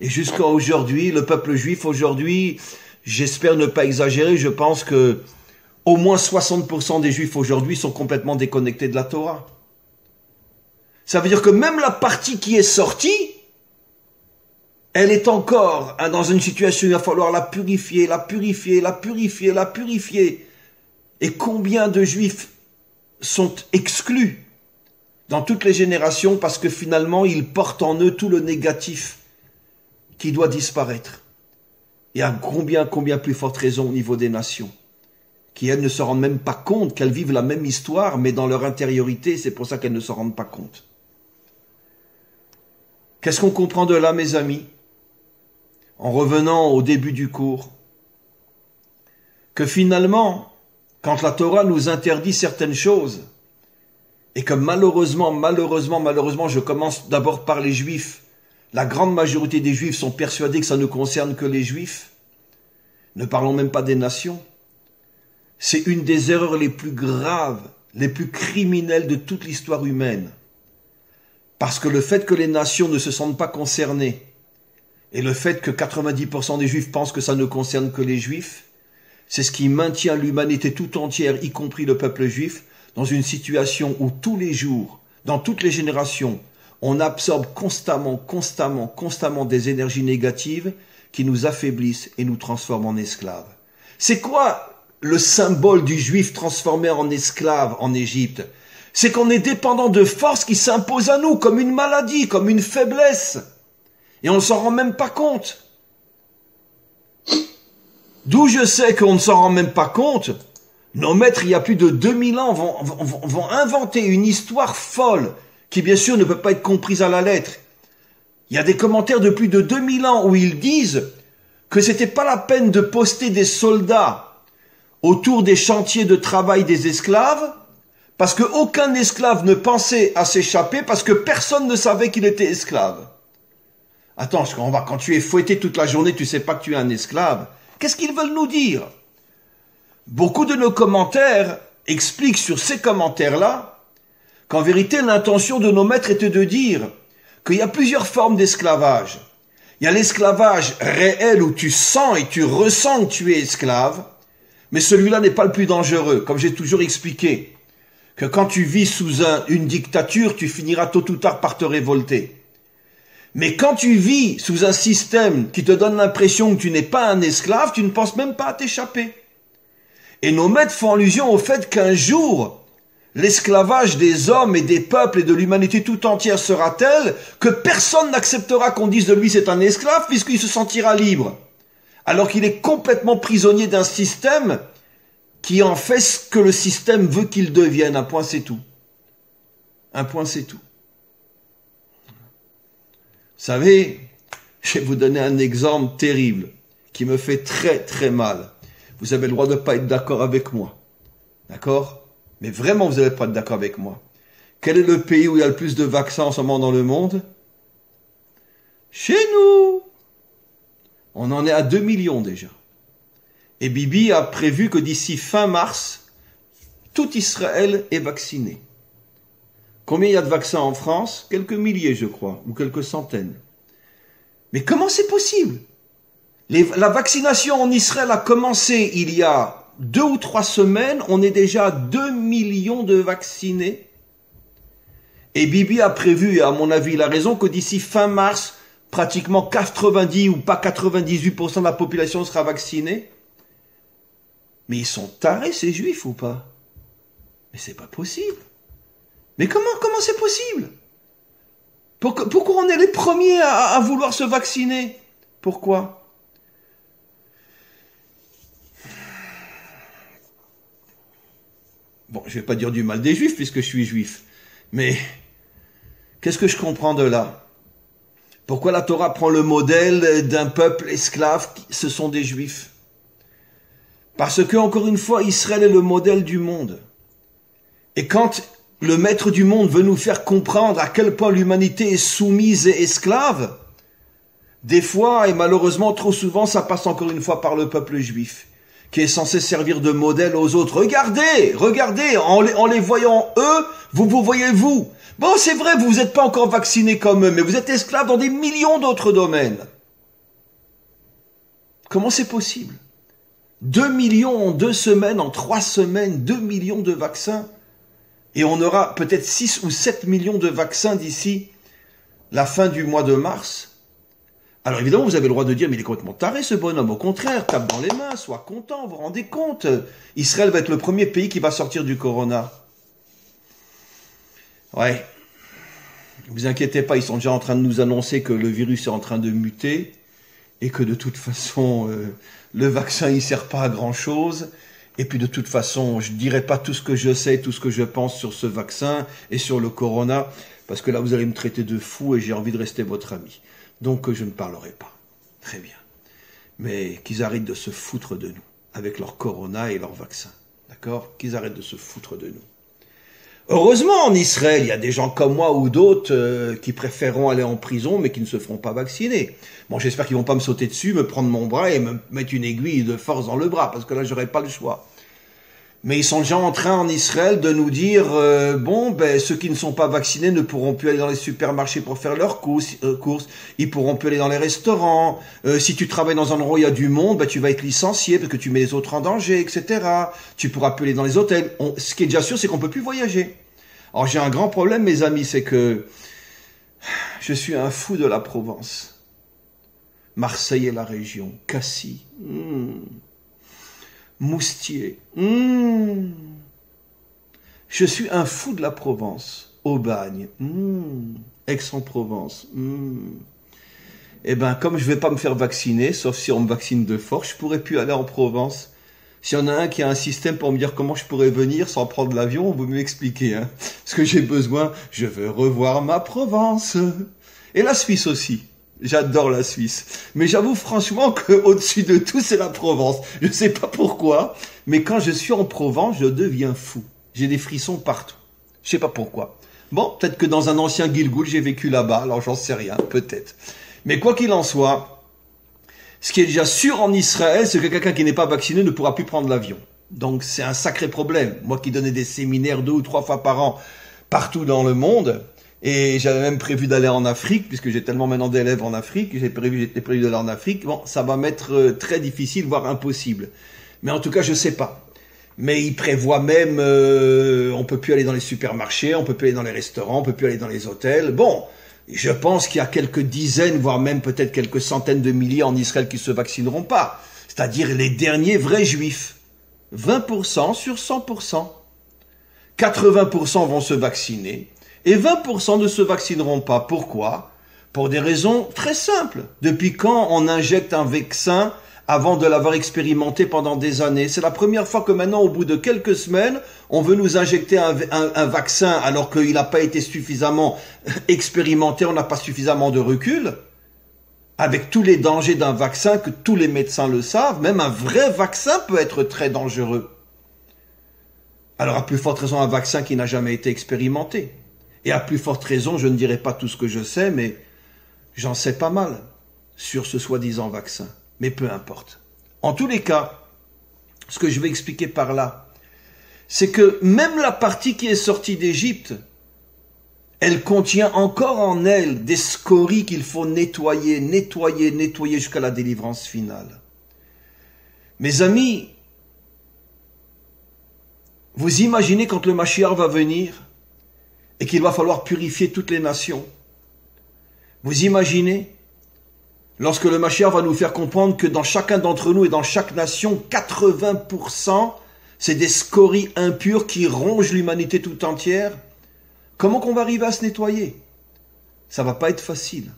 Et jusqu'à aujourd'hui, le peuple juif aujourd'hui, j'espère ne pas exagérer, je pense que au moins 60% des Juifs aujourd'hui sont complètement déconnectés de la Torah. Ça veut dire que même la partie qui est sortie, elle est encore dans une situation où il va falloir la purifier, la purifier, la purifier, la purifier. Et combien de Juifs sont exclus dans toutes les générations parce que finalement ils portent en eux tout le négatif qui doit disparaître. Et à combien plus forte raison au niveau des nations, qui elles ne se rendent même pas compte qu'elles vivent la même histoire, mais dans leur intériorité, c'est pour ça qu'elles ne se rendent pas compte. Qu'est-ce qu'on comprend de là, mes amis? En revenant au début du cours, que finalement, quand la Torah nous interdit certaines choses, et que malheureusement, je commence d'abord par les Juifs, la grande majorité des Juifs sont persuadés que ça ne concerne que les Juifs, ne parlons même pas des nations, c'est une des erreurs les plus graves, les plus criminelles de toute l'histoire humaine. Parce que le fait que les nations ne se sentent pas concernées, et le fait que 90% des Juifs pensent que ça ne concerne que les Juifs, c'est ce qui maintient l'humanité tout entière, y compris le peuple juif, dans une situation où tous les jours, dans toutes les générations, on absorbe constamment des énergies négatives qui nous affaiblissent et nous transforment en esclaves. C'est quoi le symbole du juif transformé en esclave en Égypte? C'est qu'on est dépendant de forces qui s'imposent à nous comme une maladie, comme une faiblesse. Et on ne s'en rend même pas compte. D'où je sais qu'on ne s'en rend même pas compte, nos maîtres, il y a plus de 2000 ans, vont inventer une histoire folle, qui bien sûr ne peut pas être comprise à la lettre. Il y a des commentaires de plus de 2000 ans où ils disent que c'était pas la peine de poster des soldats autour des chantiers de travail des esclaves, parce qu'aucun esclave ne pensait à s'échapper, parce que personne ne savait qu'il était esclave. Attends, quand tu es fouetté toute la journée, tu sais pas que tu es un esclave. Qu'est-ce qu'ils veulent nous dire? Beaucoup de nos commentaires expliquent sur ces commentaires-là qu'en vérité, l'intention de nos maîtres était de dire qu'il y a plusieurs formes d'esclavage. Il y a l'esclavage réel où tu sens et tu ressens que tu es esclave, mais celui-là n'est pas le plus dangereux, comme j'ai toujours expliqué, que quand tu vis sous une dictature, tu finiras tôt ou tard par te révolter. Mais quand tu vis sous un système qui te donne l'impression que tu n'es pas un esclave, tu ne penses même pas à t'échapper. Et nos maîtres font allusion au fait qu'un jour, l'esclavage des hommes et des peuples et de l'humanité tout entière sera tel que personne n'acceptera qu'on dise de lui c'est un esclave puisqu'il se sentira libre. Alors qu'il est complètement prisonnier d'un système qui en fait ce que le système veut qu'il devienne. Un point c'est tout. Un point c'est tout. Vous savez, je vais vous donner un exemple terrible qui me fait très mal. Vous avez le droit de ne pas être d'accord avec moi. D'accord? Mais vraiment, vous n'avez pas être d'accord avec moi. Quel est le pays où il y a le plus de vaccins en ce moment dans le monde? Chez nous. On en est à 2 millions déjà. Et Bibi a prévu que d'ici fin mars, tout Israël est vacciné. Combien il y a de vaccins en France? Quelques milliers, je crois, ou quelques centaines. Mais comment c'est possible? La vaccination en Israël a commencé il y a 2 ou 3 semaines. On est déjà à 2 millions de vaccinés. Et Bibi a prévu, et à mon avis il a raison, que d'ici fin mars, pratiquement 90 ou pas 98% de la population sera vaccinée. Mais ils sont tarés ces juifs ou pas? Mais c'est pas possible. Mais comment c'est possible? Pourquoi on est les premiers à vouloir se vacciner? Pourquoi? Bon, je vais pas dire du mal des juifs puisque je suis juif. Mais qu'est-ce que je comprends de là? Pourquoi la Torah prend le modèle d'un peuple esclave? Ce sont des juifs. Parce que, encore une fois, Israël est le modèle du monde. Et quand le maître du monde veut nous faire comprendre à quel point l'humanité est soumise et esclave, des fois, et malheureusement trop souvent, ça passe encore une fois par le peuple juif, qui est censé servir de modèle aux autres. Regardez, en les voyant eux, vous voyez vous. Bon, c'est vrai, vous n'êtes pas encore vaccinés comme eux, mais vous êtes esclaves dans des millions d'autres domaines. Comment c'est possible? 2 millions en 2 semaines, en 3 semaines, 2 millions de vaccins. Et on aura peut-être 6 ou 7 millions de vaccins d'ici la fin du mois de mars. Alors évidemment, vous avez le droit de dire, mais il est complètement taré ce bonhomme. Au contraire, tape dans les mains, sois content, vous vous rendez compte. Israël va être le premier pays qui va sortir du corona. Ouais. Ne vous inquiétez pas, ils sont déjà en train de nous annoncer que le virus est en train de muter et que de toute façon, le vaccin, il sert pas à grand-chose. Et puis de toute façon, je ne dirai pas tout ce que je sais, tout ce que je pense sur ce vaccin et sur le corona, parce que là, vous allez me traiter de fou et j'ai envie de rester votre ami. Donc, je ne parlerai pas. Très bien. Mais qu'ils arrêtent de se foutre de nous, avec leur corona et leur vaccin. D'accord? Qu'ils arrêtent de se foutre de nous. Heureusement, en Israël, il y a des gens comme moi ou d'autres qui préféreront aller en prison, mais qui ne se feront pas vacciner. Bon, j'espère qu'ils vont pas me sauter dessus, me prendre mon bras et me mettre une aiguille de force dans le bras, parce que là, j'aurai pas le choix. Mais ils sont déjà en train, en Israël, de nous dire, ceux qui ne sont pas vaccinés ne pourront plus aller dans les supermarchés pour faire leurs courses, ils pourront plus aller dans les restaurants, si tu travailles dans un endroit où il y a du monde, tu vas être licencié parce que tu mets les autres en danger, etc. Tu pourras plus aller dans les hôtels. Ce qui est déjà sûr, c'est qu'on peut plus voyager. Alors j'ai un grand problème, mes amis, c'est que je suis un fou de la Provence. Marseille et la région, Cassis, Moustier. Je suis un fou de la Provence. Aubagne. Aix-en-Provence. Eh ben, comme je vais pas me faire vacciner, sauf si on me vaccine de force, je pourrais plus aller en Provence. S'il y en a un qui a un système pour me dire comment je pourrais venir sans prendre l'avion, vous m'expliquez, hein. Parce que j'ai besoin, je veux revoir ma Provence. Et la Suisse aussi. J'adore la Suisse. Mais j'avoue franchement qu'au-dessus de tout, c'est la Provence. Je ne sais pas pourquoi, mais quand je suis en Provence, je deviens fou. J'ai des frissons partout. Je ne sais pas pourquoi. Bon, peut-être que dans un ancien Gilgoul, j'ai vécu là-bas, alors j'en sais rien, peut-être. Mais quoi qu'il en soit, ce qui est déjà sûr en Israël, c'est que quelqu'un qui n'est pas vacciné ne pourra plus prendre l'avion. Donc c'est un sacré problème. Moi qui donnais des séminaires 2 ou 3 fois par an partout dans le monde, et j'avais même prévu d'aller en Afrique, puisque j'ai tellement maintenant d'élèves en Afrique, j'étais prévu d'aller en Afrique. Bon, ça va m'être très difficile, voire impossible. Mais en tout cas, je sais pas. Mais ils prévoient même, on peut plus aller dans les supermarchés, on peut plus aller dans les restaurants, on peut plus aller dans les hôtels. Bon, je pense qu'il y a quelques dizaines, voire même peut-être quelques centaines de milliers en Israël qui se vaccineront pas. C'est-à-dire les derniers vrais juifs. 20% sur 100%. 80% vont se vacciner. Et 20% ne se vaccineront pas. Pourquoi? Pour des raisons très simples. Depuis quand on injecte un vaccin avant de l'avoir expérimenté pendant des années? C'est la première fois que maintenant, au bout de quelques semaines, on veut nous injecter un vaccin alors qu'il n'a pas été suffisamment expérimenté, on n'a pas suffisamment de recul. Avec tous les dangers d'un vaccin, que tous les médecins le savent, même un vrai vaccin peut être très dangereux. Alors à plus forte raison un vaccin qui n'a jamais été expérimenté. Et à plus forte raison, je ne dirai pas tout ce que je sais, mais j'en sais pas mal sur ce soi-disant vaccin. Mais peu importe. En tous les cas, ce que je vais expliquer par là, c'est que même la partie qui est sortie d'Égypte, elle contient encore en elle des scories qu'il faut nettoyer, nettoyer, nettoyer jusqu'à la délivrance finale. Mes amis, vous imaginez quand le Mashiach va venir et qu'il va falloir purifier toutes les nations. Vous imaginez lorsque le Mashiach va nous faire comprendre que dans chacun d'entre nous et dans chaque nation, 80%, c'est des scories impures qui rongent l'humanité tout entière. Comment qu'on va arriver à se nettoyer? Ça va pas être facile.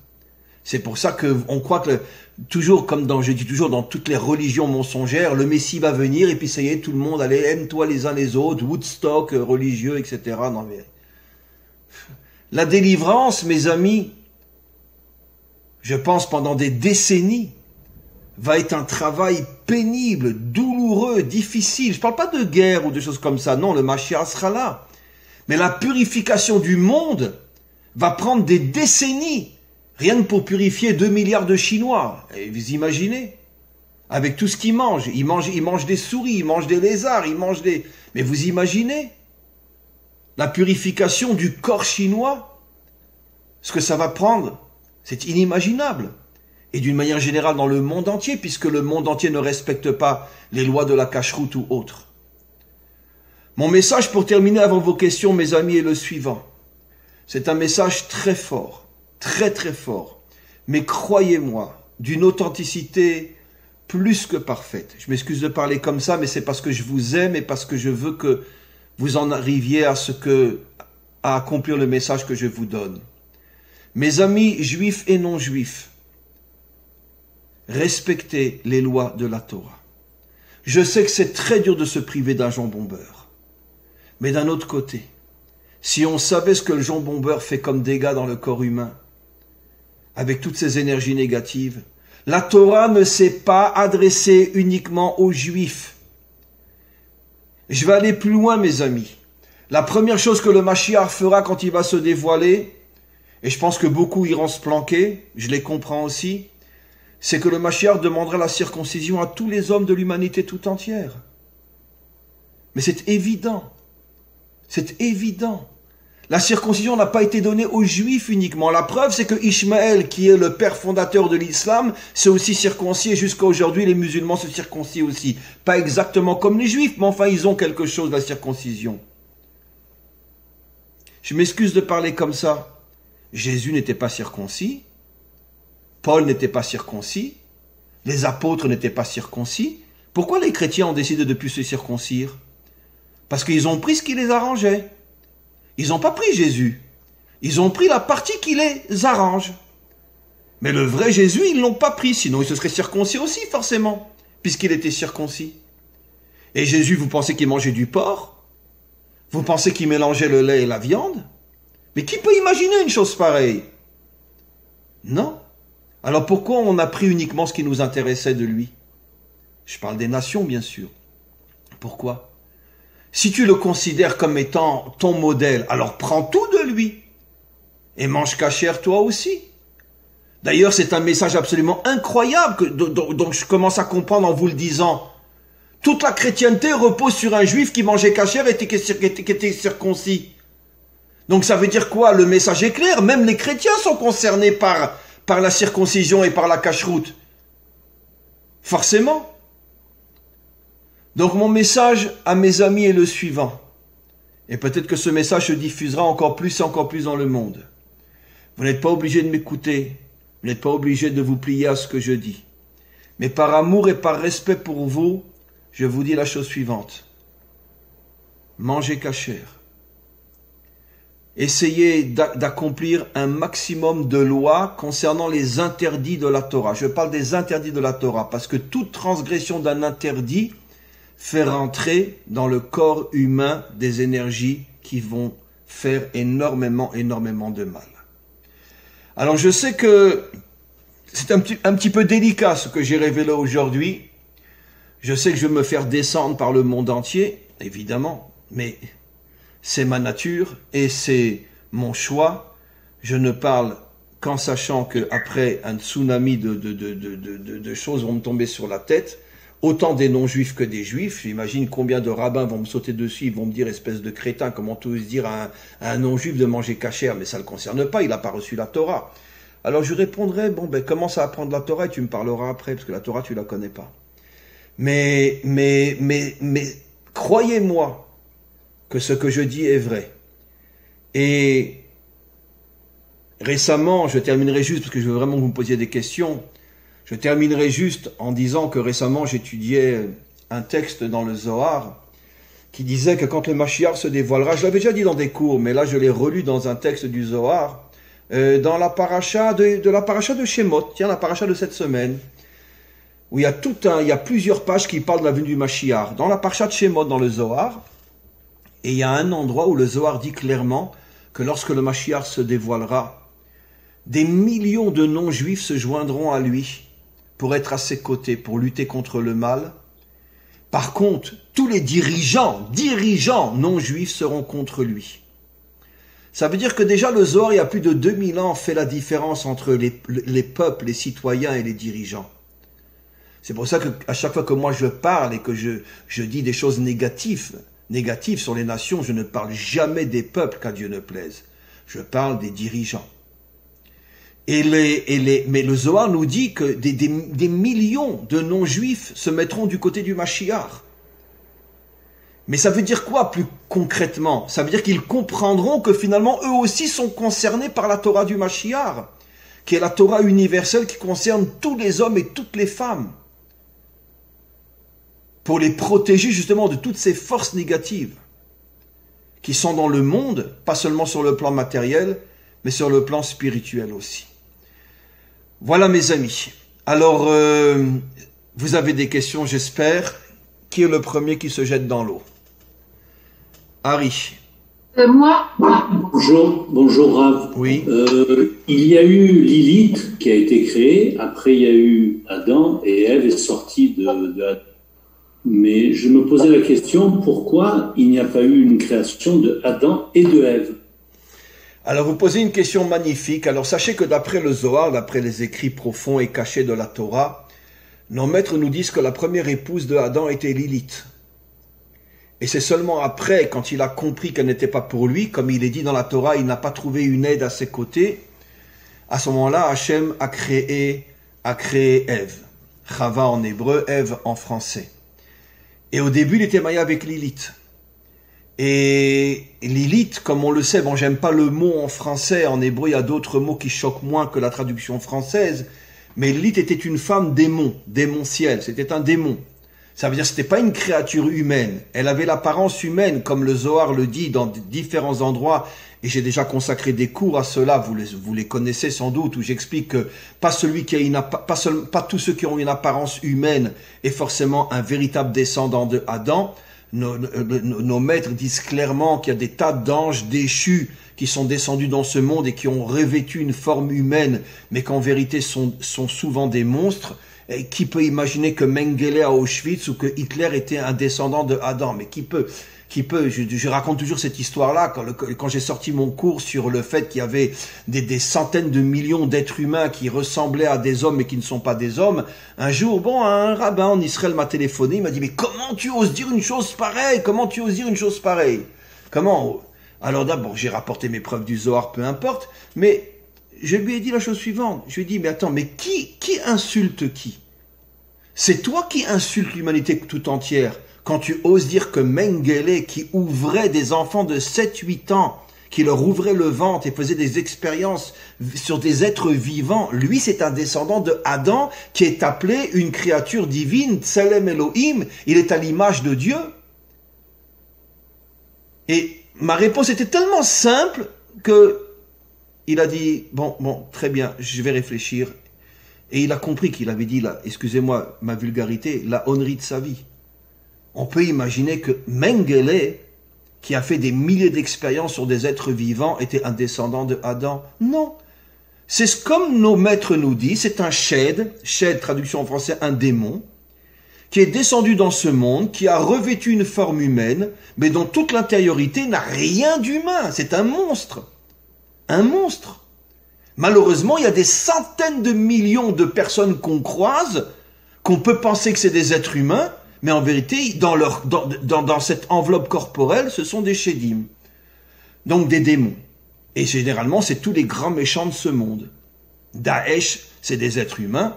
C'est pour ça qu'on croit que, toujours comme je dis toujours, dans toutes les religions mensongères, le Messie va venir et puis ça y est, tout le monde, allez, aime-toi les uns les autres, Woodstock, religieux, etc. Non mais... La délivrance, mes amis, je pense pendant des décennies, va être un travail pénible, douloureux, difficile. Je ne parle pas de guerre ou de choses comme ça. Non, le Mashiach sera là. Mais la purification du monde va prendre des décennies. Rien que pour purifier 2 milliards de Chinois. Et vous imaginez? Avec tout ce qu'ils mangent. Ils mangent des souris, ils mangent des lézards, ils mangent des... Mais vous imaginez? La purification du corps chinois? Ce que ça va prendre, c'est inimaginable. Et d'une manière générale dans le monde entier, puisque le monde entier ne respecte pas les lois de la cacheroute ou autres. Mon message pour terminer avant vos questions, mes amis, est le suivant. C'est un message très fort, très très fort, mais croyez-moi, d'une authenticité plus que parfaite. Je m'excuse de parler comme ça, mais c'est parce que je vous aime et parce que je veux que vous en arriviez à accomplir le message que je vous donne. Mes amis juifs et non juifs, respectez les lois de la Torah. Je sais que c'est très dur de se priver d'un jambon beurre. Mais d'un autre côté, si on savait ce que le jambon beurre fait comme dégâts dans le corps humain, avec toutes ces énergies négatives, la Torah ne s'est pas adressée uniquement aux Juifs. Je vais aller plus loin, mes amis. La première chose que le Mashiach fera quand il va se dévoiler, et je pense que beaucoup iront se planquer, je les comprends aussi, c'est que le Mashiach demandera la circoncision à tous les hommes de l'humanité tout entière. Mais c'est évident. C'est évident. La circoncision n'a pas été donnée aux Juifs uniquement. La preuve, c'est que Ishmaël, qui est le père fondateur de l'islam, s'est aussi circoncis et jusqu'à aujourd'hui, les musulmans se circoncient aussi. Pas exactement comme les Juifs, mais enfin, ils ont quelque chose de la circoncision. Je m'excuse de parler comme ça. Jésus n'était pas circoncis. Paul n'était pas circoncis. Les apôtres n'étaient pas circoncis. Pourquoi les chrétiens ont décidé de ne plus se circoncire? Parce qu'ils ont pris ce qui les arrangeait. Ils n'ont pas pris Jésus. Ils ont pris la partie qui les arrange. Mais le vrai Jésus, ils ne l'ont pas pris. Sinon, il se serait circoncis aussi, forcément, puisqu'il était circoncis. Et Jésus, vous pensez qu'il mangeait du porc? Vous pensez qu'il mélangeait le lait et la viande? Mais qui peut imaginer une chose pareille? Non. Alors pourquoi on a pris uniquement ce qui nous intéressait de lui? Je parle des nations, bien sûr. Pourquoi? Si tu le considères comme étant ton modèle, alors prends tout de lui. Et mange cachère toi aussi. D'ailleurs, c'est un message absolument incroyable dont je commence à comprendre en vous le disant. Toute la chrétienté repose sur un juif qui mangeait cachère et qui était circoncis. Donc ça veut dire quoi? Le message est clair. Même les chrétiens sont concernés par la circoncision et par la cacheroute. Forcément. Donc mon message à mes amis est le suivant. Et peut-être que ce message se diffusera encore plus et encore plus dans le monde. Vous n'êtes pas obligé de m'écouter. Vous n'êtes pas obligé de vous plier à ce que je dis. Mais par amour et par respect pour vous, je vous dis la chose suivante. Mangez cachère. Essayez d'accomplir un maximum de lois concernant les interdits de la Torah. Je parle des interdits de la Torah parce que toute transgression d'un interdit fait rentrer dans le corps humain des énergies qui vont faire énormément de mal. Alors je sais que c'est un petit peu délicat ce que j'ai révélé aujourd'hui. Je sais que je vais me faire descendre par le monde entier, évidemment, mais c'est ma nature et c'est mon choix, je ne parle qu'en sachant qu'après un tsunami de choses vont me tomber sur la tête, autant des non-juifs que des juifs. J'imagine combien de rabbins vont me sauter dessus, ils vont me dire, espèce de crétin, comment tu oses dire à un non-juif de manger cachère, mais ça ne le concerne pas, il n'a pas reçu la Torah. Alors je répondrai, bon ben commence à apprendre la Torah et tu me parleras après, parce que la Torah tu la connais pas. Mais croyez-moi que ce que je dis est vrai. Et récemment, je terminerai juste, parce que je veux vraiment que vous me posiez des questions, je terminerai juste en disant que récemment j'étudiais un texte dans le Zohar qui disait que quand le Mashiach se dévoilera, je l'avais déjà dit dans des cours, mais là je l'ai relu dans un texte du Zohar, dans la paracha de la paracha de Shemot, tiens, la paracha de cette semaine, où il y a plusieurs pages qui parlent de la venue du Mashiach. Dans la paracha de Shemot, dans le Zohar, et il y a un endroit où le Zohar dit clairement que lorsque le Mashiach se dévoilera, des millions de non-juifs se joindront à lui pour être à ses côtés, pour lutter contre le mal. Par contre, tous les dirigeants non-juifs seront contre lui. Ça veut dire que déjà le Zohar, il y a plus de 2000 ans, fait la différence entre les peuples, les citoyens et les dirigeants. C'est pour ça qu'à chaque fois que moi je parle et que je dis des choses négatives sur les nations, je ne parle jamais des peuples, qu'à Dieu ne plaise. Je parle des dirigeants. Mais le Zohar nous dit que des millions de non-juifs se mettront du côté du Mashiach. Mais ça veut dire quoi plus concrètement? Ça veut dire qu'ils comprendront que finalement eux aussi sont concernés par la Torah du Mashiach, qui est la Torah universelle qui concerne tous les hommes et toutes les femmes, pour les protéger justement de toutes ces forces négatives qui sont dans le monde, pas seulement sur le plan matériel, mais sur le plan spirituel aussi. Voilà mes amis. Alors, vous avez des questions, j'espère. Qui est le premier qui se jette dans l'eau? Harry. Moi. Bonjour Rav. Oui. Il y a eu Lilith qui a été créée, après il y a eu Adam et Ève est sortie de Adam. Mais je me posais la question, pourquoi il n'y a pas eu une création de Adam et de Ève? Alors vous posez une question magnifique. Alors sachez que d'après le Zohar, d'après les écrits profonds et cachés de la Torah, nos maîtres nous disent que la première épouse de Adam était Lilith. Et c'est seulement après, quand il a compris qu'elle n'était pas pour lui, comme il est dit dans la Torah, il n'a pas trouvé une aide à ses côtés. À ce moment-là, Hachem a créé Ève. Chava en hébreu, Ève en français. Et au début, il était marié avec Lilith. Et Lilith, comme on le sait, bon, j'aime pas le mot en français, en hébreu, il y a d'autres mots qui choquent moins que la traduction française, mais Lilith était une femme démentielle, c'était un démon. Ça veut dire que c'était pas une créature humaine. Elle avait l'apparence humaine, comme le Zohar le dit dans différents endroits, et j'ai déjà consacré des cours à cela, vous les connaissez sans doute, où j'explique que pas tous ceux qui ont une apparence humaine est forcément un véritable descendant de Adam. Nos maîtres disent clairement qu'il y a des tas d'anges déchus qui sont descendus dans ce monde et qui ont revêtu une forme humaine, mais qu'en vérité sont souvent des monstres. Et qui peut imaginer que Mengele à Auschwitz ou que Hitler était un descendant de Adam? Mais qui peut je raconte toujours cette histoire-là quand j'ai sorti mon cours sur le fait qu'il y avait des centaines de millions d'êtres humains qui ressemblaient à des hommes mais qui ne sont pas des hommes. Un jour, un rabbin en Israël m'a téléphoné, il m'a dit « Mais comment tu oses dire une chose pareille? Comment tu oses dire une chose pareille ?» Comment? Alors d'abord, j'ai rapporté mes preuves du Zohar, peu importe, mais je lui ai dit la chose suivante. Je lui ai dit « Mais attends, mais qui insulte qui? C'est toi qui insultes l'humanité tout entière quand tu oses dire que Mengele, qui ouvrait des enfants de 7-8 ans, qui leur ouvrait le ventre et faisait des expériences sur des êtres vivants, lui c'est un descendant de Adam qui est appelé une créature divine, Tselem Elohim, il est à l'image de Dieu. » Et ma réponse était tellement simple que il a dit « Bon, très bien, je vais réfléchir. » Et il a compris qu'il avait dit, excusez-moi ma vulgarité, la honnerie de sa vie. On peut imaginer que Mengele, qui a fait des milliers d'expériences sur des êtres vivants, était un descendant de Adam. Non. C'est comme nos maîtres nous disent, c'est un shed, traduction en français, un démon, qui est descendu dans ce monde, qui a revêtu une forme humaine, mais dont toute l'intériorité n'a rien d'humain. C'est un monstre. un monstre. Malheureusement, il y a des centaines de millions de personnes qu'on croise, qu'on peut penser que c'est des êtres humains, mais en vérité, dans cette enveloppe corporelle, ce sont des Shedim. Donc des démons. Et généralement, c'est tous les grands méchants de ce monde. Daesh, c'est des êtres humains.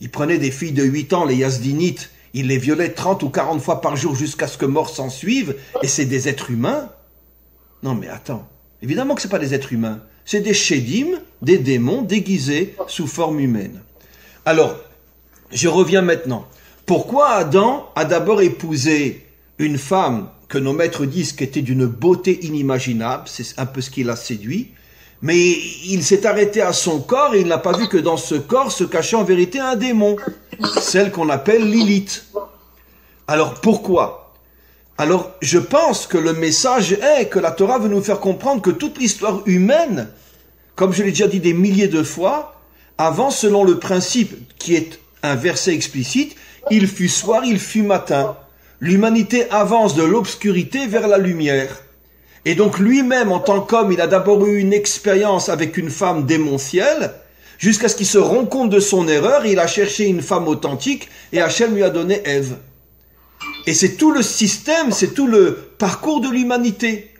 Ils prenaient des filles de 8 ans, les Yazdinites, ils les violaient 30 ou 40 fois par jour jusqu'à ce que mort s'en suive, et c'est des êtres humains? Non mais attends, évidemment que c'est pas des êtres humains, c'est des Shedim, des démons déguisés sous forme humaine. Alors, je reviens maintenant. Pourquoi Adam a d'abord épousé une femme que nos maîtres disent qu'était d'une beauté inimaginable, c'est un peu ce qui l'a séduit, mais il s'est arrêté à son corps et il n'a pas vu que dans ce corps se cachait en vérité un démon, celle qu'on appelle Lilith. Alors pourquoi? Alors je pense que le message est que la Torah veut nous faire comprendre que toute l'histoire humaine, comme je l'ai déjà dit des milliers de fois, avance selon le principe qui est un verset explicite, il fut soir, il fut matin. L'humanité avance de l'obscurité vers la lumière. Et donc lui-même, en tant qu'homme, il a d'abord eu une expérience avec une femme démentielle, jusqu'à ce qu'il se rende compte de son erreur, il a cherché une femme authentique, et Hachem lui a donné Ève. Et c'est tout le système, c'est tout le parcours de l'humanité.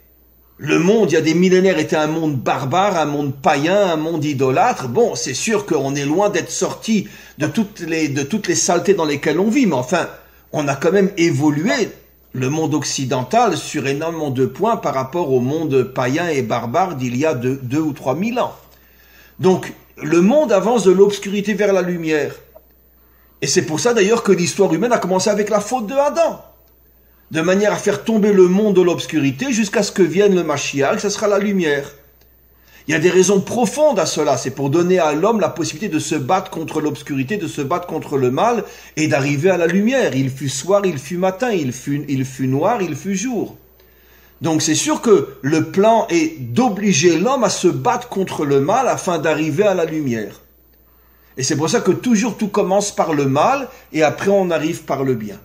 Le monde, il y a des millénaires, était un monde barbare, un monde païen, un monde idolâtre. Bon, c'est sûr qu'on est loin d'être sorti de toutes les saletés dans lesquelles on vit, mais enfin, on a quand même évolué, le monde occidental, sur énormément de points par rapport au monde païen et barbare d'il y a 2 ou 3 000 ans. Donc, le monde avance de l'obscurité vers la lumière. Et c'est pour ça d'ailleurs que l'histoire humaine a commencé avec la faute de Adam. De manière à faire tomber le monde de l'obscurité jusqu'à ce que vienne le Mashiach, ce sera la lumière. Il y a des raisons profondes à cela, c'est pour donner à l'homme la possibilité de se battre contre l'obscurité, de se battre contre le mal et d'arriver à la lumière. Il fut soir, il fut matin, il fut noir, il fut jour. Donc c'est sûr que le plan est d'obliger l'homme à se battre contre le mal afin d'arriver à la lumière. Et c'est pour ça que toujours tout commence par le mal et après on arrive par le bien.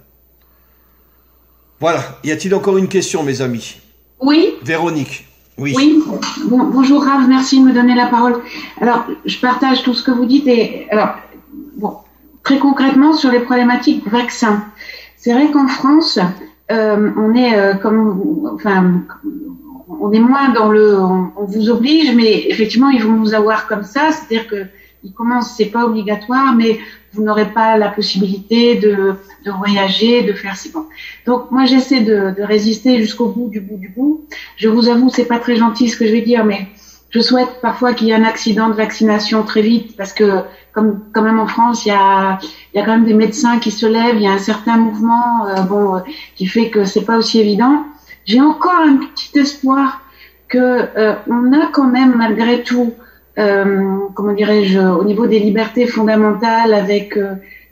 Voilà. Y a-t-il encore une question, mes amis? Oui. Véronique. Oui. Oui. Bonjour Rav, merci de me donner la parole. Alors, je partage tout ce que vous dites et alors, bon, très concrètement sur les problématiques vaccins. C'est vrai qu'en France, on est on est moins dans on vous oblige, mais effectivement ils vont nous avoir comme ça, c'est-à-dire que ils commencent, c'est pas obligatoire, mais vous n'aurez pas la possibilité de voyager, de faire si bon. Donc moi j'essaie de résister jusqu'au bout du bout. Je vous avoue, c'est pas très gentil ce que je vais dire, mais je souhaite parfois qu'il y ait un accident de vaccination très vite, parce que comme quand même en France, il y a quand même des médecins qui se lèvent, il y a un certain mouvement qui fait que c'est pas aussi évident. J'ai encore un petit espoir que on a quand même malgré tout comment dirais-je, au niveau des libertés fondamentales avec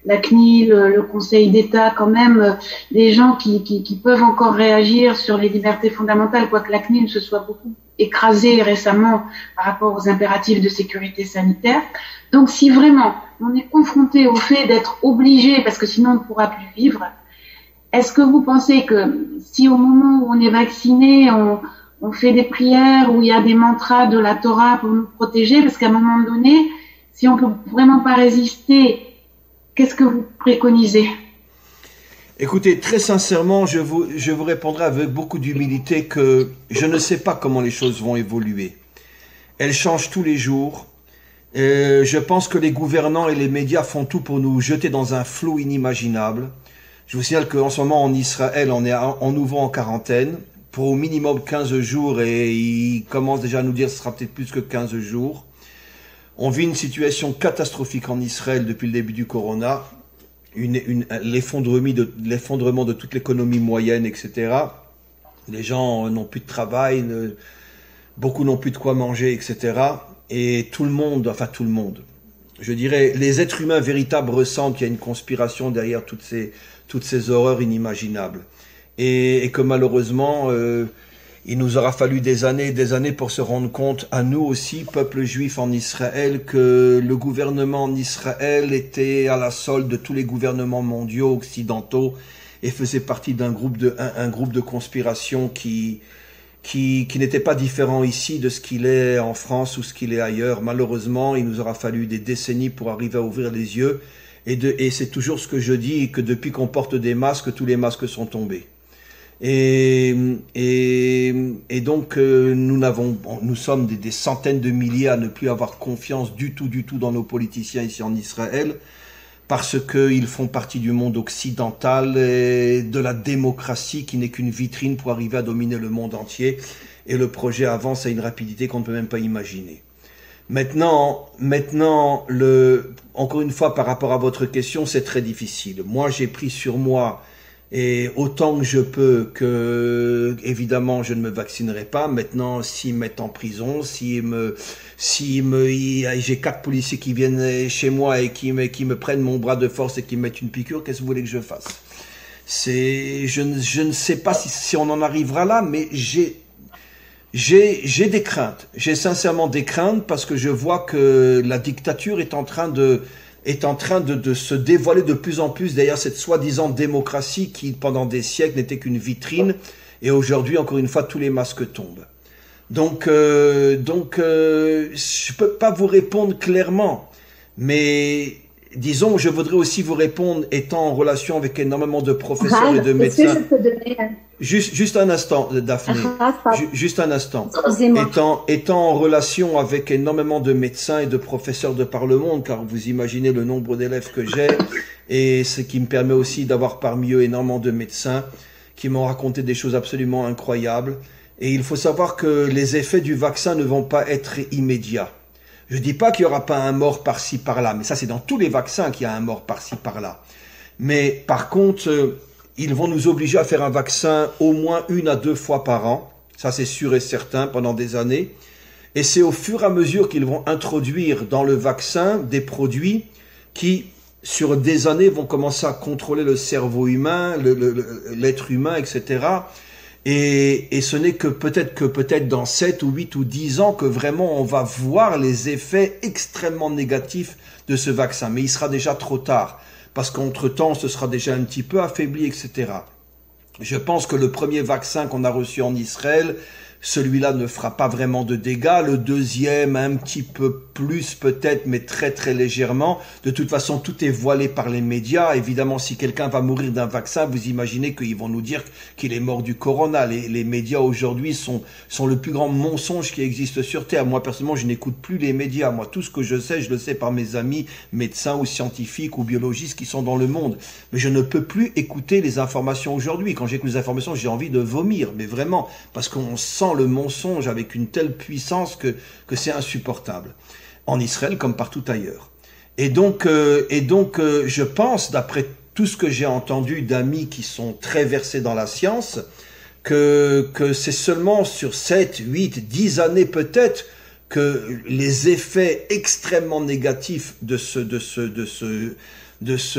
la CNIL, le Conseil d'État, quand même des gens qui peuvent encore réagir sur les libertés fondamentales, quoique la CNIL se soit beaucoup écrasée récemment par rapport aux impératifs de sécurité sanitaire. Donc si vraiment on est confronté au fait d'être obligé, parce que sinon on ne pourra plus vivre, est-ce que vous pensez que si au moment où on est vacciné, on fait des prières où il y a des mantras de la Torah pour nous protéger, parce qu'à un moment donné, si on peut vraiment pas résister, qu'est-ce que vous préconisez? Écoutez, très sincèrement, je vous répondrai avec beaucoup d'humilité que je ne sais pas comment les choses vont évoluer. Elles changent tous les jours. Je pense que les gouvernants et les médias font tout pour nous jeter dans un flou inimaginable. Je vous signale qu'en ce moment en Israël, on est en nouveau en quarantaine pour au minimum 15 jours et ils commencent déjà à nous dire que ce sera peut-être plus que 15 jours. On vit une situation catastrophique en Israël depuis le début du corona, l'effondrement de toute l'économie moyenne, etc. Les gens n'ont plus de travail, beaucoup n'ont plus de quoi manger, etc. Et tout le monde, je dirais, les êtres humains véritables ressentent qu'il y a une conspiration derrière toutes ces horreurs inimaginables. Et que malheureusement, il nous aura fallu des années pour se rendre compte, à nous aussi, peuple juif en Israël, que le gouvernement en Israël était à la solde de tous les gouvernements mondiaux, occidentaux, et faisait partie d'un groupe de conspiration qui qui n'était pas différent ici de ce qu'il est en France ou ce qu'il est ailleurs. Malheureusement, il nous aura fallu des décennies pour arriver à ouvrir les yeux. Et c'est toujours ce que je dis, que depuis qu'on porte des masques, tous les masques sont tombés. Et donc, nous sommes des centaines de milliers à ne plus avoir confiance du tout dans nos politiciens ici en Israël, parce qu'ils font partie du monde occidental et de la démocratie qui n'est qu'une vitrine pour arriver à dominer le monde entier. Et le projet avance à une rapidité qu'on ne peut même pas imaginer. Maintenant, encore une fois, par rapport à votre question, c'est très difficile. Moi, j'ai pris sur moi, et autant que je peux, que, évidemment, je ne me vaccinerai pas. Maintenant, s'ils me mettent en prison, j'ai 4 policiers qui viennent chez moi et qui me prennent mon bras de force et qui me mettent une piqûre, qu'est-ce que vous voulez que je fasse? Je ne sais pas si on en arrivera là, mais j'ai des craintes. J'ai sincèrement des craintes parce que je vois que la dictature est en train de se dévoiler de plus en plus derrière cette soi-disant démocratie qui, pendant des siècles, n'était qu'une vitrine. Et aujourd'hui, encore une fois, tous les masques tombent. Donc, je peux pas vous répondre clairement. Mais, disons, je voudrais aussi vous répondre étant en relation avec énormément de professeurs et de médecins. Est-ce que je peux donner Juste un instant, Daphné. Juste un instant. Excusez-moi. Étant en relation avec énormément de médecins et de professeurs de par le monde, car vous imaginez le nombre d'élèves que j'ai, et ce qui me permet aussi d'avoir parmi eux énormément de médecins qui m'ont raconté des choses absolument incroyables. Et il faut savoir que les effets du vaccin ne vont pas être immédiats. Je dis pas qu'il y aura pas un mort par-ci par-là, mais ça c'est dans tous les vaccins qu'il y a un mort par-ci par-là. Mais par contre, ils vont nous obliger à faire un vaccin au moins 1 à 2 fois par an. Ça, c'est sûr et certain, pendant des années. Et c'est au fur et à mesure qu'ils vont introduire dans le vaccin des produits qui, sur des années, vont commencer à contrôler le cerveau humain, l'être humain, etc. Et ce n'est que peut-être dans 7 ou 8 ou 10 ans que vraiment on va voir les effets extrêmement négatifs de ce vaccin. Mais il sera déjà trop tard. Parce qu'entre-temps, on se sera déjà un petit peu affaibli, etc. Je pense que le premier vaccin qu'on a reçu en Israël, celui-là ne fera pas vraiment de dégâts. Le deuxième, un petit peu plus peut-être, mais très très légèrement. De toute façon, tout est voilé par les médias. Évidemment, si quelqu'un va mourir d'un vaccin, vous imaginez qu'ils vont nous dire qu'il est mort du corona. Les médias aujourd'hui sont le plus grand mensonge qui existe sur Terre. Moi, personnellement, je n'écoute plus les médias. Moi, tout ce que je le sais par mes amis médecins ou scientifiques ou biologistes qui sont dans le monde. Mais je ne peux plus écouter les informations aujourd'hui. Quand j'écoute les informations, j'ai envie de vomir. Mais vraiment, parce qu'on sent le mensonge avec une telle puissance que c'est insupportable. En Israël comme partout ailleurs. Et donc, je pense, d'après tout ce que j'ai entendu d'amis qui sont très versés dans la science, que c'est seulement sur 7, 8, 10 années peut-être que les effets extrêmement négatifs de ce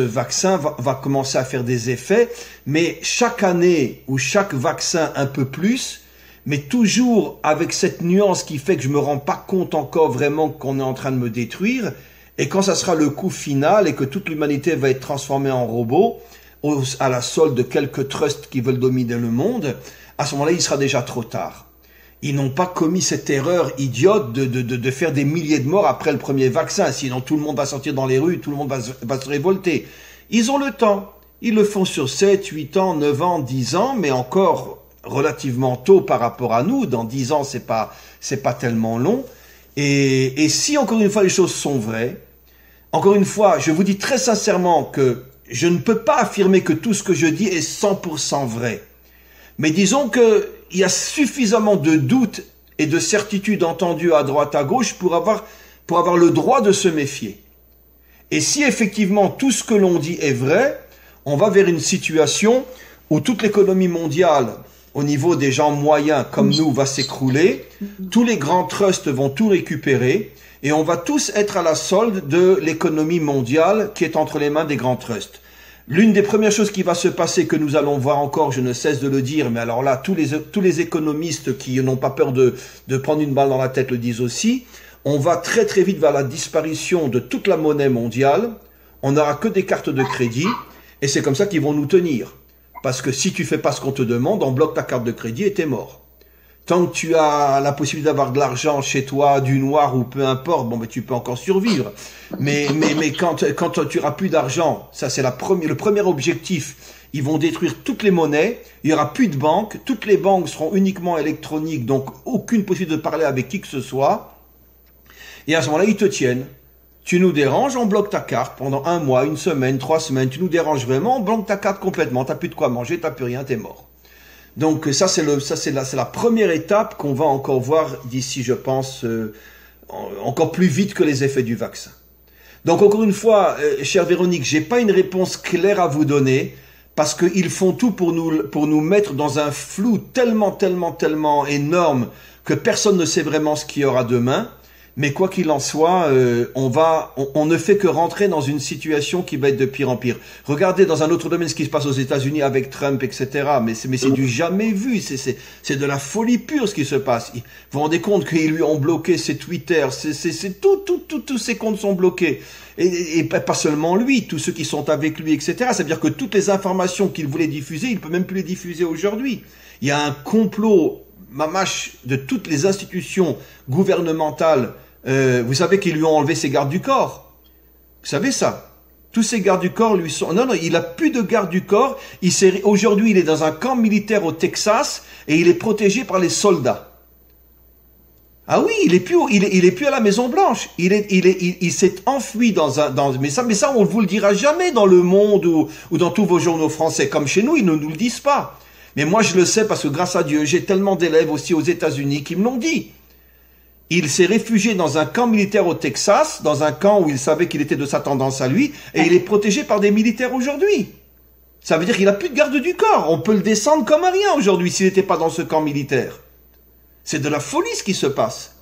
vaccin va commencer à faire des effets. Mais chaque année ou chaque vaccin un peu plus, mais toujours avec cette nuance qui fait que je me rends pas compte encore vraiment qu'on est en train de me détruire. Et quand ça sera le coup final et que toute l'humanité va être transformée en robot, à la solde de quelques trusts qui veulent dominer le monde, à ce moment-là, il sera déjà trop tard. Ils n'ont pas commis cette erreur idiote de faire des milliers de morts après le premier vaccin. Sinon, tout le monde va sortir dans les rues, tout le monde va se révolter. Ils ont le temps. Ils le font sur 7, 8 ans, 9 ans, 10 ans, mais encore relativement tôt par rapport à nous. Dans 10 ans, c'est pas tellement long. Et si, encore une fois, les choses sont vraies, encore une fois, je vous dis très sincèrement que je ne peux pas affirmer que tout ce que je dis est 100% vrai. Mais disons que il y a suffisamment de doutes et de certitudes entendues à droite, à gauche pour avoir le droit de se méfier. Et si effectivement tout ce que l'on dit est vrai, on va vers une situation où toute l'économie mondiale, au niveau des gens moyens comme nous, va s'écrouler, tous les grands trusts vont tout récupérer, et on va tous être à la solde de l'économie mondiale qui est entre les mains des grands trusts. L'une des premières choses qui va se passer, que nous allons voir encore, je ne cesse de le dire, mais alors là, tous les économistes qui n'ont pas peur de prendre une balle dans la tête le disent aussi, on va très très vite vers la disparition de toute la monnaie mondiale, on n'aura que des cartes de crédit, et c'est comme ça qu'ils vont nous tenir. Parce que si tu fais pas ce qu'on te demande, on bloque ta carte de crédit et t'es mort. Tant que tu as la possibilité d'avoir de l'argent chez toi, du noir ou peu importe, bon, ben, tu peux encore survivre. Mais quand tu auras plus d'argent, ça c'est le premier objectif. Ils vont détruire toutes les monnaies. Il y aura plus de banques. Toutes les banques seront uniquement électroniques, donc aucune possibilité de parler avec qui que ce soit. Et à ce moment-là, ils te tiennent. Tu nous déranges, on bloque ta carte pendant 1 mois, 1 semaine, 3 semaines. Tu nous déranges vraiment, on bloque ta carte complètement. T'as plus de quoi manger, t'as plus rien, t'es mort. Donc ça c'est la première étape qu'on va encore voir d'ici, je pense, encore plus vite que les effets du vaccin. Donc encore une fois, chère Véronique, j'ai pas une réponse claire à vous donner parce qu'ils font tout pour nous mettre dans un flou tellement énorme que personne ne sait vraiment ce qu'il y aura demain. Mais quoi qu'il en soit, on ne fait que rentrer dans une situation qui va être de pire en pire. Regardez dans un autre domaine ce qui se passe aux États-Unis avec Trump, etc. Mais c'est du jamais vu. C'est de la folie pure ce qui se passe. Vous vous rendez compte qu'ils lui ont bloqué ses Twitter, tous ses comptes sont bloqués. Et pas seulement lui, tous ceux qui sont avec lui, etc. C'est-à-dire que toutes les informations qu'il voulait diffuser, il peut même plus les diffuser aujourd'hui. Il y a un complot mamache de toutes les institutions gouvernementales. Vous savez qu'ils lui ont enlevé ses gardes du corps. Vous savez ça? Tous ces gardes du corps lui sont... Non, il a plus de gardes du corps. Aujourd'hui, il est dans un camp militaire au Texas et il est protégé par les soldats. Ah oui, il est plus à la Maison Blanche. Il s'est enfui mais ça, on vous le dira jamais dans Le Monde ou dans tous vos journaux français. Comme chez nous, ils ne nous le disent pas. Mais moi, je le sais parce que grâce à Dieu, j'ai tellement d'élèves aussi aux États-Unis qui me l'ont dit. Il s'est réfugié dans un camp militaire au Texas, dans un camp où il savait qu'il était de sa tendance à lui, et il est protégé par des militaires aujourd'hui. Ça veut dire qu'il n'a plus de garde du corps. On peut le descendre comme un rien aujourd'hui s'il n'était pas dans ce camp militaire. C'est de la folie ce qui se passe.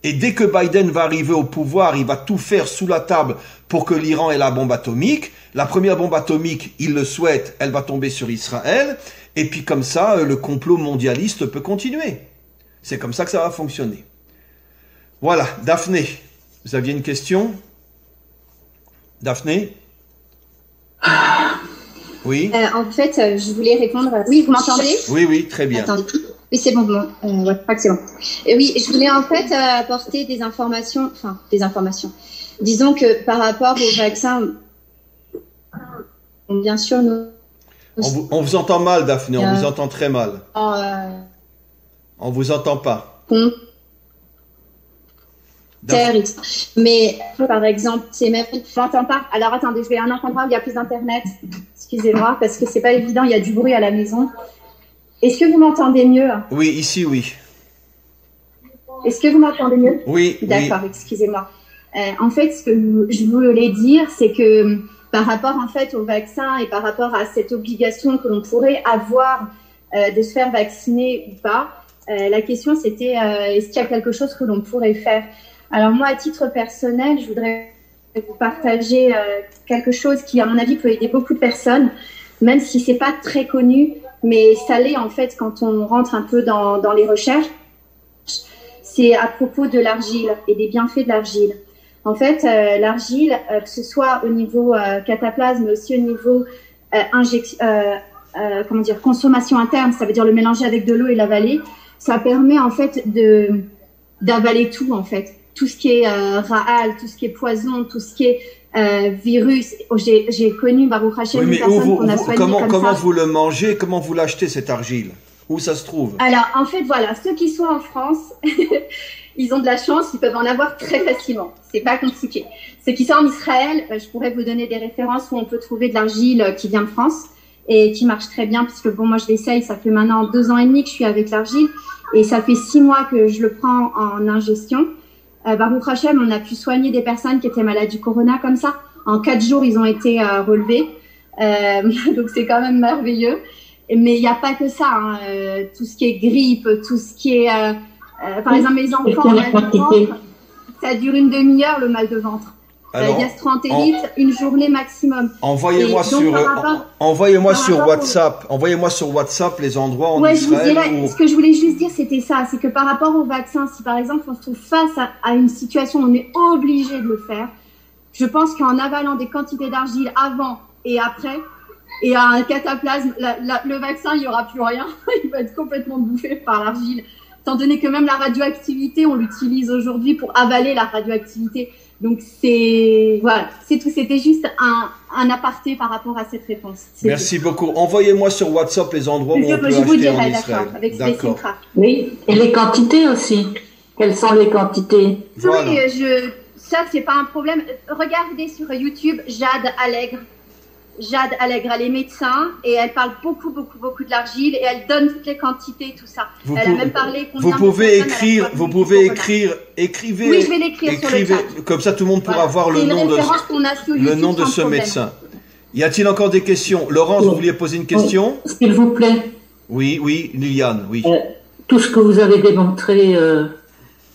Et dès que Biden va arriver au pouvoir, il va tout faire sous la table pour que l'Iran ait la bombe atomique. La première bombe atomique, il le souhaite, elle va tomber sur Israël. Et puis comme ça, le complot mondialiste peut continuer. C'est comme ça que ça va fonctionner. Voilà, Daphné, vous aviez une question? Daphné? Oui? En fait, je voulais répondre... Oui, vous m'entendez? Oui, très bien. Attendez. Oui, c'est bon, ouais, je crois que c'est bon. Oui, je voulais en fait apporter des informations... Disons que par rapport au vaccin, bien sûr, nous... On vous entend mal, Daphné, on vous entend très mal. On vous entend pas. Mais par exemple, c'est même... Je m'entends pas. Alors attendez, je vais à un endroit où il y a plus d'internet. Excusez-moi, parce que c'est pas évident, il y a du bruit à la maison. Est-ce que vous m'entendez mieux? Oui, ici, oui. Est-ce que vous m'entendez mieux? Oui. D'accord, excusez-moi. En fait, ce que je voulais dire, c'est que par rapport en fait au vaccin et par rapport à cette obligation que l'on pourrait avoir de se faire vacciner ou pas, la question c'était est-ce qu'il y a quelque chose que l'on pourrait faire? Alors moi, à titre personnel, je voudrais vous partager quelque chose qui, à mon avis, peut aider beaucoup de personnes, même si c'est pas très connu, mais ça l'est en fait quand on rentre un peu dans les recherches. C'est à propos de l'argile et des bienfaits de l'argile. En fait, l'argile, que ce soit au niveau cataplasme, mais aussi au niveau consommation interne, ça veut dire le mélanger avec de l'eau et l'avaler, ça permet en fait d'avaler tout en fait. Tout ce qui est Raal, tout ce qui est poison, tout ce qui est virus. J'ai connu Baruch Hashem une personne qu'on a soignée comme ça. Comment vous le mangez? Comment vous l'achetez cette argile? Où ça se trouve? Alors en fait voilà, ceux qui sont en France, ils ont de la chance, ils peuvent en avoir très facilement. C'est pas compliqué. Ceux qui sont en Israël, je pourrais vous donner des références où on peut trouver de l'argile qui vient de France et qui marche très bien puisque bon moi je l'essaye, ça fait maintenant 2 ans et demi que je suis avec l'argile et ça fait 6 mois que je le prends en ingestion. Baruch Hashem, on a pu soigner des personnes qui étaient malades du corona comme ça. En 4 jours, ils ont été relevés. Donc, c'est quand même merveilleux. Mais il n'y a pas que ça. Hein. Tout ce qui est grippe, tout ce qui est... par exemple, mes enfants, le mal de ventre, ça dure une demi-heure, le mal de ventre. Gastroentérite, une journée maximum. Envoyez-moi sur WhatsApp. Envoyez-moi sur WhatsApp les endroits en Israël. Ce que je voulais juste dire, c'était ça. C'est que par rapport au vaccin, si par exemple on se trouve face à une situation où on est obligé de le faire, je pense qu'en avalant des quantités d'argile avant et après, et à un cataplasme, le vaccin, il n'y aura plus rien. Il va être complètement bouffé par l'argile. étant donné que même la radioactivité, on l'utilise aujourd'hui pour avaler la radioactivité. Donc voilà, c'est tout. C'était juste un aparté par rapport à cette réponse. Merci beaucoup. Envoyez-moi sur WhatsApp les endroits où on peut acheter vous dirai, en Israël. D'accord. Oui, et les quantités aussi. Quelles sont les quantités? Voilà. Oui, ça c'est pas un problème. Regardez sur YouTube Jade Allègre. Jade Allègre, elle est médecin et elle parle beaucoup de l'argile et elle donne toutes les quantités, tout ça. Elle a même parlé. Vous pouvez écrire, écrivez. Oui, je vais l'écrire sur le chat. Comme ça, tout le monde pourra voir le nom de ce médecin. Y a-t-il encore des questions? Laurence, vous vouliez poser une question? S'il vous plaît. Oui, Liliane, oui. Tout ce que vous avez démontré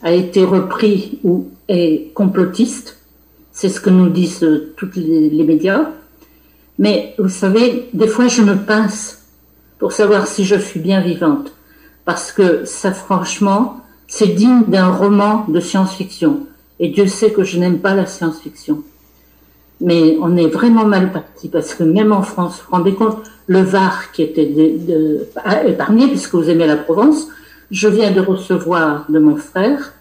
a été repris ou est complotiste. C'est ce que nous disent tous les médias. Mais vous savez, des fois je me pince pour savoir si je suis bien vivante. Parce que ça, franchement, c'est digne d'un roman de science-fiction. Et Dieu sait que je n'aime pas la science-fiction. Mais on est vraiment mal parti parce que même en France, vous vous rendez compte, le Var qui était épargné, puisque vous aimez la Provence, je viens de recevoir de mon frère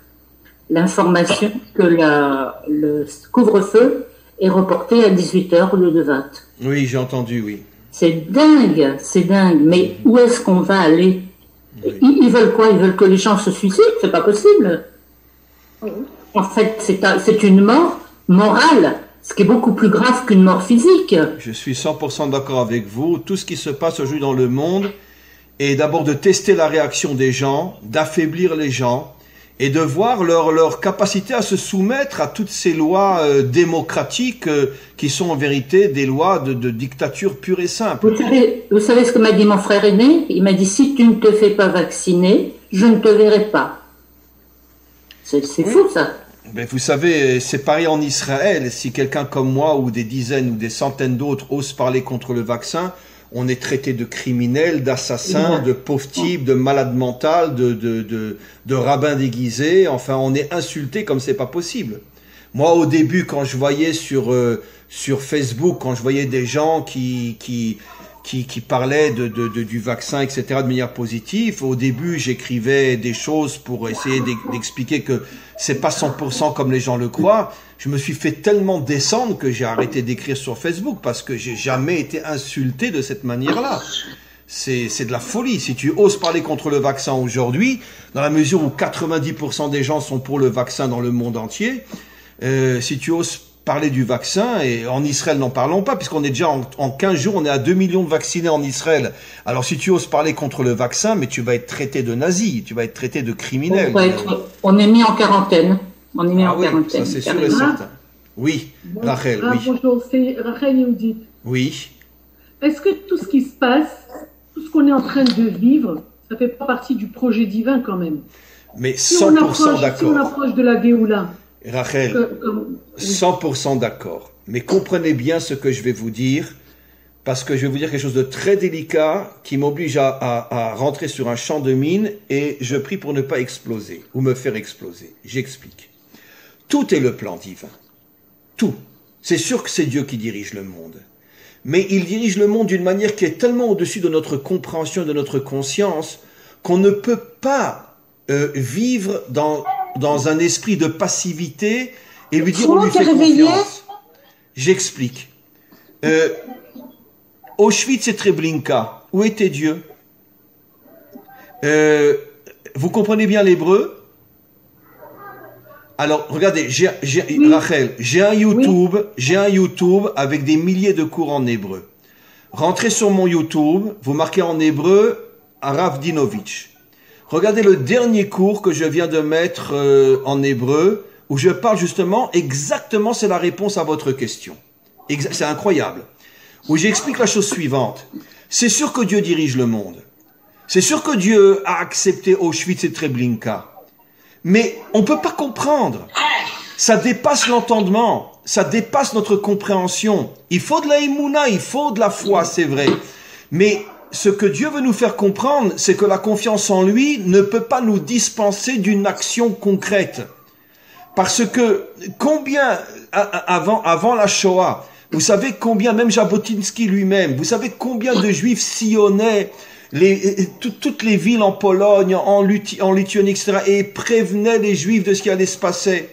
l'information que le couvre-feu est reporté à 18h au lieu de 20. Oui, j'ai entendu, oui. C'est dingue. Mais où est-ce qu'on va aller? Oui. Ils veulent quoi? Ils veulent que les gens se suicident? C'est pas possible. Oui. En fait, c'est une mort morale, ce qui est beaucoup plus grave qu'une mort physique. Je suis 100% d'accord avec vous. Tout ce qui se passe aujourd'hui dans le monde est d'abord de tester la réaction des gens, d'affaiblir les gens, et de voir leur capacité à se soumettre à toutes ces lois démocratiques qui sont en vérité des lois de dictature pure et simple. Vous savez ce que m'a dit mon frère aîné? Il m'a dit, si tu ne te fais pas vacciner, je ne te verrai pas. C'est fou ça. Mais vous savez, c'est pareil en Israël. Si quelqu'un comme moi ou des dizaines ou des centaines d'autres osent parler contre le vaccin, on est traité de criminel, d'assassin, de pauvre type, de malade mental, de rabbin déguisé. Enfin, on est insulté comme c'est pas possible. Moi, au début, quand je voyais sur Facebook, quand je voyais des gens qui parlaient du vaccin, etc., de manière positive, au début, j'écrivais des choses pour essayer d'expliquer que c'est pas 100% comme les gens le croient. Je me suis fait tellement descendre que j'ai arrêté d'écrire sur Facebook parce que j'ai jamais été insulté de cette manière-là. C'est de la folie. Si tu oses parler contre le vaccin aujourd'hui, dans la mesure où 90% des gens sont pour le vaccin dans le monde entier, si tu oses parler du vaccin, et en Israël n'en parlons pas, puisqu'on est déjà en 15 jours, on est à 2 millions de vaccinés en Israël. Alors si tu oses parler contre le vaccin, mais tu vas être traité de nazi, tu vas être traité de criminel. On est mis en quarantaine. On est mis en quarantaine. Ça c'est sûr et certain. Oui, Rachel, oui. Bonjour, c'est Rachel Yehoudit. Oui. Est-ce que tout ce qui se passe, tout ce qu'on est en train de vivre, ça fait pas partie du projet divin quand même? Mais 100% d'accord. Si on approche de la Géoula. Rachel, 100% d'accord. Mais comprenez bien ce que je vais vous dire, parce que je vais vous dire quelque chose de très délicat qui m'oblige à rentrer sur un champ de mine et je prie pour ne pas exploser ou me faire exploser. J'explique. Tout est le plan divin. Tout. C'est sûr que c'est Dieu qui dirige le monde. Mais il dirige le monde d'une manière qui est tellement au-dessus de notre compréhension, de notre conscience, qu'on ne peut pas vivre dans un esprit de passivité et lui dire on lui fait confiance. J'explique. Auschwitz et Treblinka, où était Dieu? Vous comprenez bien l'hébreu? Alors, regardez, Rachel, j'ai un YouTube avec des milliers de cours en hébreu. Rentrez sur mon YouTube, vous marquez en hébreu Arav Dinovitch. Regardez le dernier cours que je viens de mettre en hébreu, où je parle justement, exactement, c'est la réponse à votre question. C'est incroyable. Où j'explique la chose suivante. C'est sûr que Dieu dirige le monde. C'est sûr que Dieu a accepté Auschwitz et Treblinka. Mais on ne peut pas comprendre. Ça dépasse l'entendement. Ça dépasse notre compréhension. Il faut de la émouna, il faut de la foi, c'est vrai. Mais ce que Dieu veut nous faire comprendre, c'est que la confiance en lui ne peut pas nous dispenser d'une action concrète. Parce que combien, avant la Shoah, vous savez combien, même Jabotinsky lui-même, vous savez combien de Juifs sillonnaient toutes les villes en Pologne, en Lituanie, etc., et prévenaient les Juifs de ce qui allait se passer.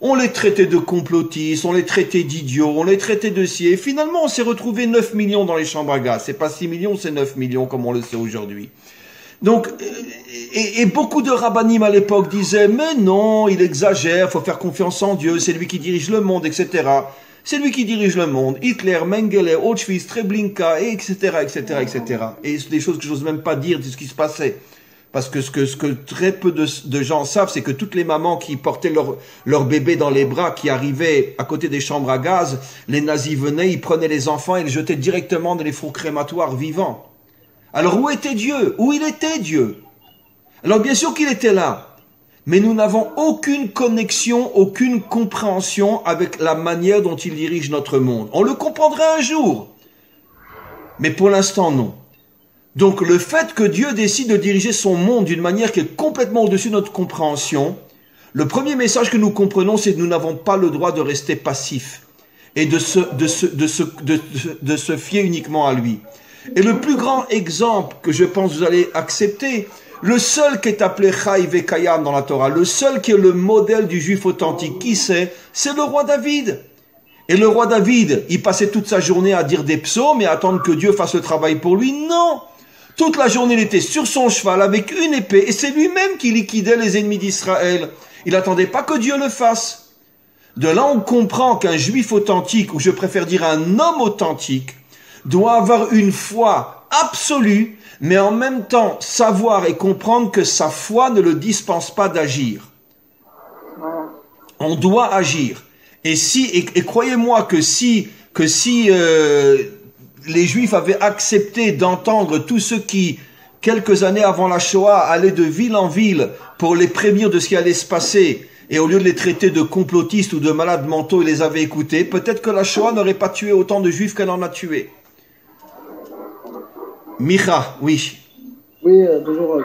On les traitait de complotistes, on les traitait d'idiots, on les traitait de ci. Et finalement, on s'est retrouvé 9 millions dans les chambres à gaz. C'est pas 6 millions, c'est 9 millions, comme on le sait aujourd'hui. Donc, et beaucoup de rabbinim à l'époque disaient, mais non, il exagère, faut faire confiance en Dieu, c'est lui qui dirige le monde, etc. C'est lui qui dirige le monde. Hitler, Mengele, Auschwitz, Treblinka, etc., etc., etc. Et des choses que j'ose même pas dire de ce qui se passait. Parce que ce que très peu de gens savent, c'est que toutes les mamans qui portaient leur bébé dans les bras, qui arrivaient à côté des chambres à gaz, les nazis venaient, ils prenaient les enfants et les jetaient directement dans les fours crématoires vivants. Alors où était Dieu? Où il était Dieu? Alors bien sûr qu'il était là, mais nous n'avons aucune connexion, aucune compréhension avec la manière dont il dirige notre monde. On le comprendra un jour, mais pour l'instant non. Donc le fait que Dieu décide de diriger son monde d'une manière qui est complètement au-dessus de notre compréhension, le premier message que nous comprenons, c'est que nous n'avons pas le droit de rester passifs et de se fier uniquement à lui. Et le plus grand exemple que je pense que vous allez accepter, le seul qui est appelé Chai Vekayam dans la Torah, le seul qui est le modèle du juif authentique, qui c'est le roi David. Et le roi David, il passait toute sa journée à dire des psaumes et à attendre que Dieu fasse le travail pour lui. Non! Toute la journée, il était sur son cheval avec une épée et c'est lui-même qui liquidait les ennemis d'Israël. Il n'attendait pas que Dieu le fasse. De là, on comprend qu'un juif authentique, ou je préfère dire un homme authentique, doit avoir une foi absolue, mais en même temps savoir et comprendre que sa foi ne le dispense pas d'agir. On doit agir. Et croyez-moi que si les Juifs avaient accepté d'entendre tous ceux qui, quelques années avant la Shoah, allaient de ville en ville pour les prévenir de ce qui allait se passer, et au lieu de les traiter de complotistes ou de malades mentaux, ils les avaient écoutés, peut-être que la Shoah n'aurait pas tué autant de Juifs qu'elle en a tué. Micha, oui. Oui, bonjour.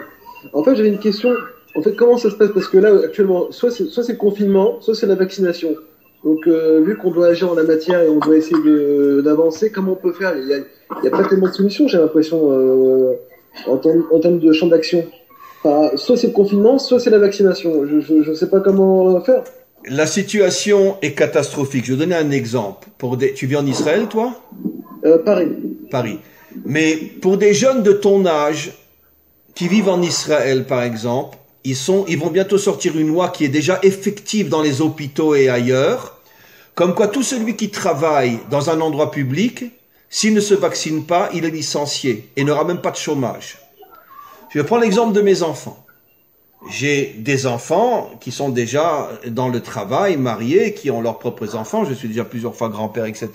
En fait, j'avais une question. En fait, comment ça se passe? Parce que là, actuellement, soit c'est le confinement, soit c'est la vaccination. Donc, vu qu'on doit agir en la matière et on doit essayer d'avancer, comment on peut faire? Il y a pas tellement de solutions, j'ai l'impression, en termes de champ d'action. Enfin, soit c'est le confinement, soit c'est la vaccination. Je sais pas comment faire. La situation est catastrophique. Je vais donner un exemple. Tu vis en Israël, toi? Paris. Mais pour des jeunes de ton âge qui vivent en Israël, par exemple, ils vont bientôt sortir une loi qui est déjà effective dans les hôpitaux et ailleurs, comme quoi tout celui qui travaille dans un endroit public, s'il ne se vaccine pas, il est licencié et n'aura même pas de chômage. Je vais prendre l'exemple de mes enfants. J'ai des enfants qui sont déjà dans le travail, mariés, qui ont leurs propres enfants. Je suis déjà plusieurs fois grand-père, etc.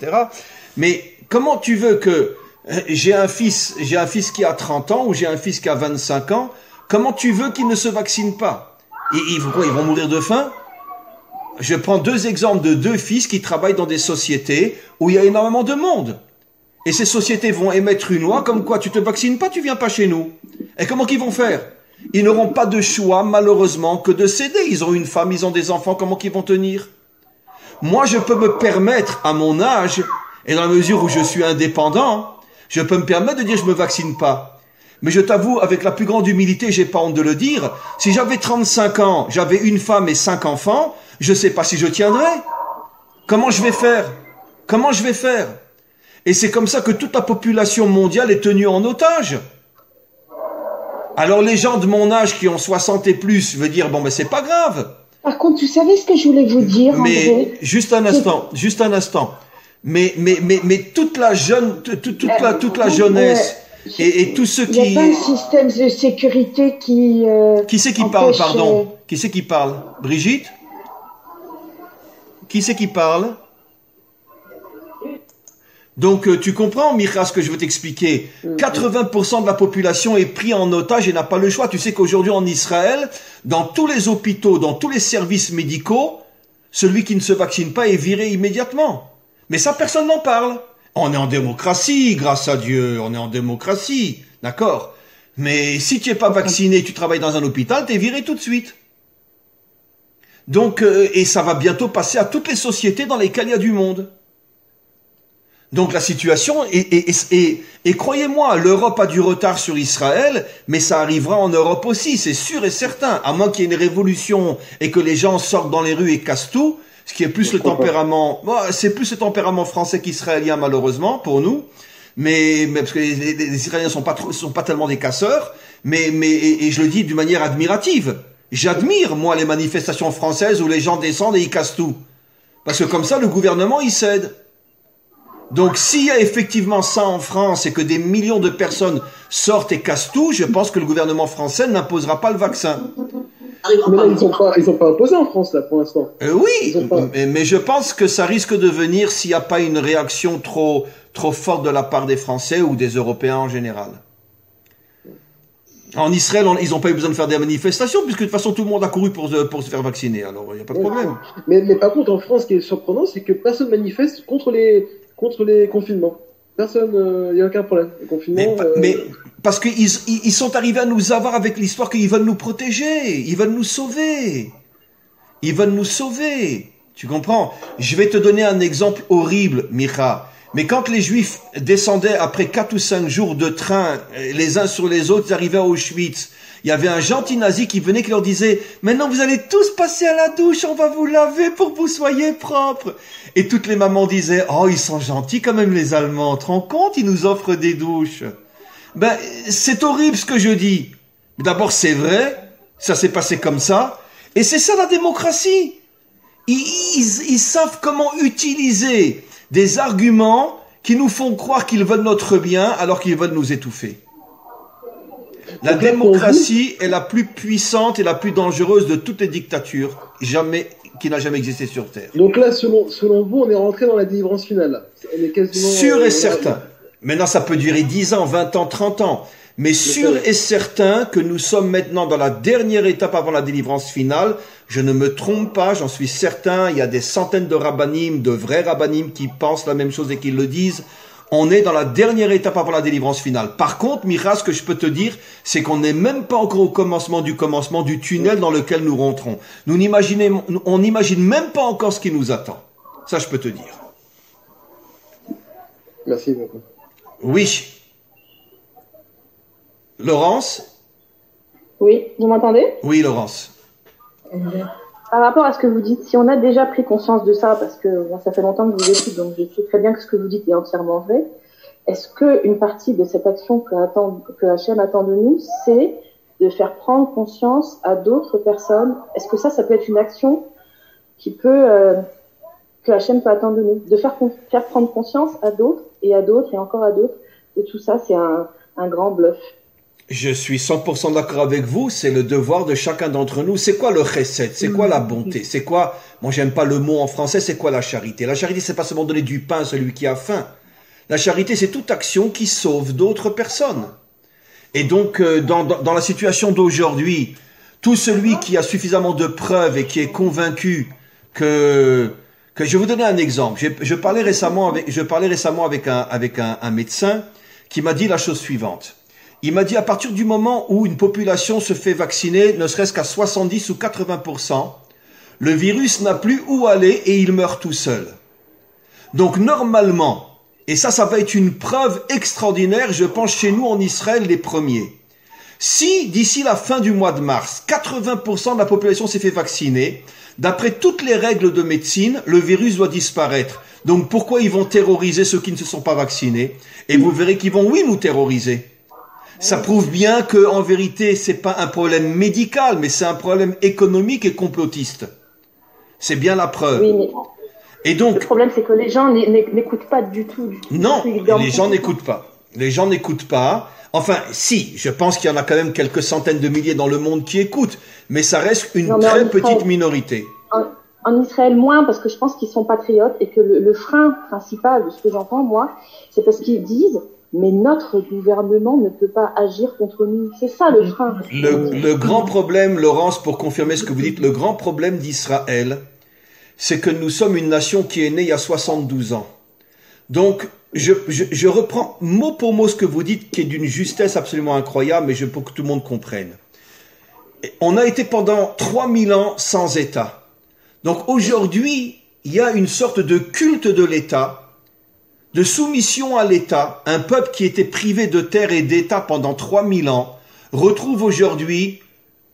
Mais comment tu veux que j'ai un fils qui a 30 ans ou j'ai un fils qui a 25 ans, comment tu veux qu'il ne se vaccine pas? Ils vont mourir de faim? Je prends deux exemples de deux fils qui travaillent dans des sociétés où il y a énormément de monde. Et ces sociétés vont émettre une loi comme quoi tu te vaccines pas, tu viens pas chez nous. Et comment qu'ils vont faire? Ils n'auront pas de choix, malheureusement, que de céder. Ils ont une femme, ils ont des enfants, comment qu'ils vont tenir? Moi, je peux me permettre, à mon âge, et dans la mesure où je suis indépendant, je peux me permettre de dire je me vaccine pas. Mais je t'avoue, avec la plus grande humilité, j'ai pas honte de le dire, si j'avais 35 ans, j'avais une femme et 5 enfants, je sais pas si je tiendrais. Comment je vais faire? Et c'est comme ça que toute la population mondiale est tenue en otage. Alors les gens de mon âge qui ont 60 et plus, je veux dire, bon, mais c'est pas grave. Par contre, vous savez ce que je voulais vous dire, mais André? Juste un instant. Mais toute la jeunesse et tous ceux qui... Il n'y a pas un système de sécurité qui... Qui c'est qui parle, pardon? Qui c'est qui parle? Brigitte? Qui c'est qui parle? Donc, tu comprends, Micha, ce que je veux t'expliquer. 80% de la population est pris en otage et n'a pas le choix. Tu sais qu'aujourd'hui, en Israël, dans tous les hôpitaux, dans tous les services médicaux, celui qui ne se vaccine pas est viré immédiatement. Mais ça, personne n'en parle. On est en démocratie, grâce à Dieu, on est en démocratie, d'accord? Mais si tu n'es pas vacciné, tu travailles dans un hôpital, tu es viré tout de suite. Donc, et ça va bientôt passer à toutes les sociétés dans lesquelles il y a du monde. Donc la situation et croyez-moi, l'Europe a du retard sur Israël, mais ça arrivera en Europe aussi, c'est sûr et certain. À moins qu'il y ait une révolution et que les gens sortent dans les rues et cassent tout, ce qui est plus le tempérament, c'est plus le tempérament français qu'israélien malheureusement pour nous. Mais parce que les Israéliens sont pas tellement des casseurs, et je le dis d'une manière admirative. J'admire moi les manifestations françaises où les gens descendent et ils cassent tout, parce que comme ça le gouvernement il cède. Donc s'il y a effectivement ça en France et que des millions de personnes sortent et cassent tout, je pense que le gouvernement français n'imposera pas le vaccin. Mais là, ils ont pas imposé en France là pour l'instant. Oui, mais je pense que ça risque de venir s'il n'y a pas une réaction trop forte de la part des Français ou des Européens en général. En Israël, ils n'ont pas eu besoin de faire des manifestations, puisque de toute façon, tout le monde a couru pour se faire vacciner. Alors, il n'y a pas de problème. Mais par contre, en France, ce qui est surprenant, c'est que personne manifeste contre les confinements. Personne, il n'y a aucun problème. Les confinements, mais parce qu'ils sont arrivés à nous avoir avec l'histoire qu'ils veulent nous protéger, ils veulent nous sauver. Ils veulent nous sauver. Tu comprends? Je vais te donner un exemple horrible, Micha. Mais quand les Juifs descendaient après 4 ou 5 jours de train, les uns sur les autres, ils arrivaient à Auschwitz. Il y avait un gentil nazi qui venait, qui leur disait « Maintenant vous allez tous passer à la douche, on va vous laver pour que vous soyez propres. » Et toutes les mamans disaient « Oh, ils sont gentils quand même les Allemands, te rends compte, ils nous offrent des douches. » Ben, c'est horrible ce que je dis. D'abord, c'est vrai, ça s'est passé comme ça. Et c'est ça la démocratie. Ils savent comment utiliser des arguments qui nous font croire qu'ils veulent notre bien alors qu'ils veulent nous étouffer. La démocratie est la plus puissante et la plus dangereuse de toutes les dictatures qui n'a jamais existé sur Terre. Donc là, selon vous, on est rentré dans la délivrance finale. Là. On est quasiment sûr et certain. Maintenant, ça peut durer 10 ans, 20 ans, 30 ans. Mais sûr et certain que nous sommes maintenant dans la dernière étape avant la délivrance finale. Je ne me trompe pas, j'en suis certain. Il y a des centaines de rabbinim, de vrais rabbinim qui pensent la même chose et qui le disent. On est dans la dernière étape avant la délivrance finale. Par contre, Mira, ce que je peux te dire, c'est qu'on n'est même pas encore au commencement du tunnel dans lequel nous rentrons. On n'imagine même pas encore ce qui nous attend. Ça, je peux te dire. Merci beaucoup. Oui. Laurence? Oui, vous m'entendez? Oui, Laurence. Par rapport à ce que vous dites, si on a déjà pris conscience de ça, parce que bon, ça fait longtemps que je vous écoute, donc je sais très bien que ce que vous dites est entièrement vrai, est-ce qu'une partie de cette action que Hachem attend de nous, c'est de faire prendre conscience à d'autres personnes? Est-ce que ça peut être une action que Hachem peut attendre de nous? De faire prendre conscience à d'autres et encore à d'autres, et tout ça, c'est un grand bluff. Je suis 100% d'accord avec vous, c'est le devoir de chacun d'entre nous. C'est quoi le chesed? C'est quoi la bonté? C'est quoi, moi j'aime pas le mot en français, c'est quoi la charité? La charité, c'est pas seulement donner du pain à celui qui a faim. La charité, c'est toute action qui sauve d'autres personnes. Et donc, dans la situation d'aujourd'hui, tout celui qui a suffisamment de preuves et qui est convaincu que je vais vous donner un exemple. Je parlais récemment avec un médecin qui m'a dit la chose suivante. Il m'a dit à partir du moment où une population se fait vacciner, ne serait-ce qu'à 70 ou 80%, le virus n'a plus où aller et il meurt tout seul. Donc normalement, et ça va être une preuve extraordinaire, je pense chez nous en Israël les premiers. Si d'ici la fin du mois de mars, 80% de la population s'est fait vacciner, d'après toutes les règles de médecine, le virus doit disparaître. Donc pourquoi ils vont terroriser ceux qui ne se sont pas vaccinés? Et vous verrez qu'ils vont, oui, nous terroriser. Ça prouve bien que, en vérité, c'est pas un problème médical, mais c'est un problème économique et complotiste. C'est bien la preuve. Oui, mais et donc, le problème, c'est que les gens n'écoutent pas du tout. Non, les gens n'écoutent pas. Les gens n'écoutent pas. Enfin, si, je pense qu'il y en a quand même quelques centaines de milliers dans le monde qui écoutent, mais ça reste une très petite minorité. En Israël, moins, parce que je pense qu'ils sont patriotes et que le frein principal de ce que j'entends, moi, c'est parce qu'ils disent mais notre gouvernement ne peut pas agir contre nous. C'est ça le frein. Le grand problème, Laurence, pour confirmer ce que vous dites, le grand problème d'Israël, c'est que nous sommes une nation qui est née il y a 72 ans. Donc, je reprends mot pour mot ce que vous dites, qui est d'une justesse absolument incroyable, mais pour que tout le monde comprenne. On a été pendant 3000 ans sans État. Donc aujourd'hui, il y a une sorte de culte de l'État. de soumission à l'État, un peuple qui était privé de terre et d'État pendant 3000 ans, retrouve aujourd'hui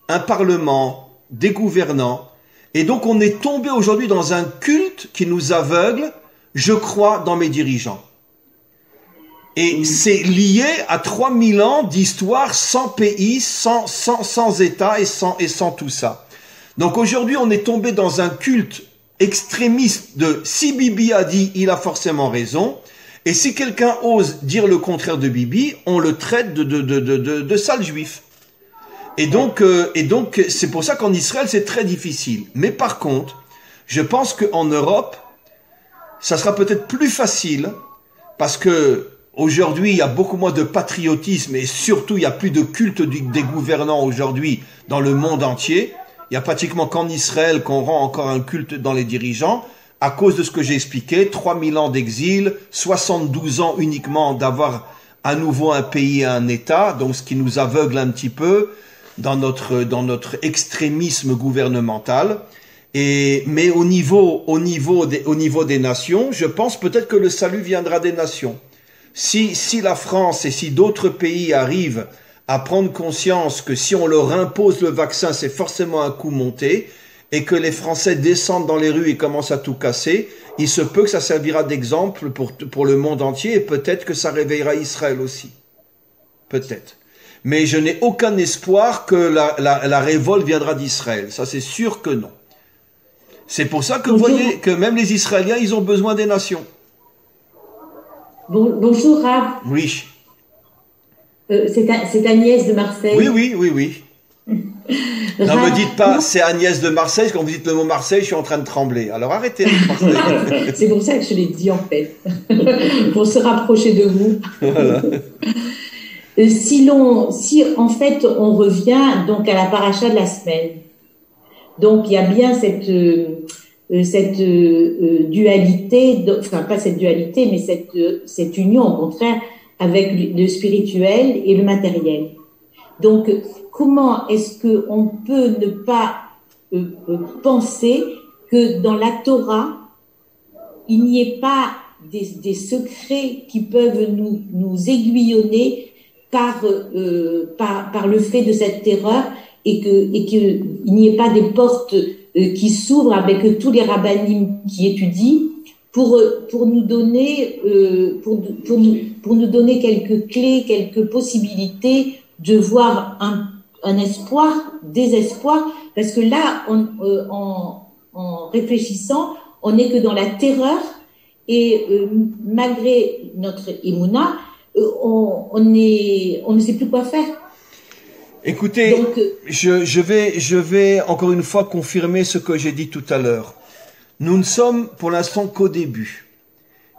un parlement, des gouvernants, et donc on est tombé aujourd'hui dans un culte qui nous aveugle, je crois, dans mes dirigeants. Et c'est lié à 3000 ans d'histoire sans pays, sans État et sans tout ça. Donc aujourd'hui, on est tombé dans un culte extrémiste de si Bibi a dit, il a forcément raison. Et si quelqu'un ose dire le contraire de Bibi, on le traite de sale juif. Et donc, c'est pour ça qu'en Israël, c'est très difficile. Mais par contre, je pense qu'en Europe, ça sera peut-être plus facile parce que aujourd'hui, il y a beaucoup moins de patriotisme et surtout, il y a plus de culte des gouvernants aujourd'hui dans le monde entier. Il y a pratiquement qu'en Israël qu'on rend encore un culte dans les dirigeants à cause de ce que j'ai expliqué, 3000 ans d'exil, 72 ans uniquement d'avoir à nouveau un pays et un État, donc ce qui nous aveugle un petit peu dans notre extrémisme gouvernemental. Mais au niveau des nations, je pense peut-être que le salut viendra des nations. Si la France et si d'autres pays arrivent à prendre conscience que si on leur impose le vaccin, c'est forcément un coup monté, et que les Français descendent dans les rues et commencent à tout casser, il se peut que ça servira d'exemple pour le monde entier, et peut-être que ça réveillera Israël aussi. Peut-être. Mais je n'ai aucun espoir que la révolte viendra d'Israël. Ça, c'est sûr que non. C'est pour ça que vous voyez que même les Israéliens, ils ont besoin des nations. Bonjour, Rav. Oui. C'est Agnès de Marseille. Oui. Non, me dites pas, c'est Agnès de Marseille, quand vous dites le mot Marseille, je suis en train de trembler. Alors arrêtez de Marseille. C'est pour ça que je l'ai dit en fait, pour se rapprocher de vous. Voilà. Si en fait on revient donc à la paracha de la semaine, donc il y a bien cette dualité, enfin pas cette dualité, mais cette union au contraire avec le spirituel et le matériel. Donc comment est-ce que on peut ne pas penser que dans la Torah il n'y ait pas des secrets qui peuvent nous aiguillonner par le fait de cette terreur et qu'il n'y ait pas des portes qui s'ouvrent avec tous les rabbinim qui étudient pour nous donner quelques clés, quelques possibilités de voir un espoir, désespoir, parce que là en réfléchissant, on n'est que dans la terreur et malgré notre émouna, on ne sait plus quoi faire. Écoutez, donc, je vais encore une fois confirmer ce que j'ai dit tout à l'heure. Nous ne sommes pour l'instant qu'au début.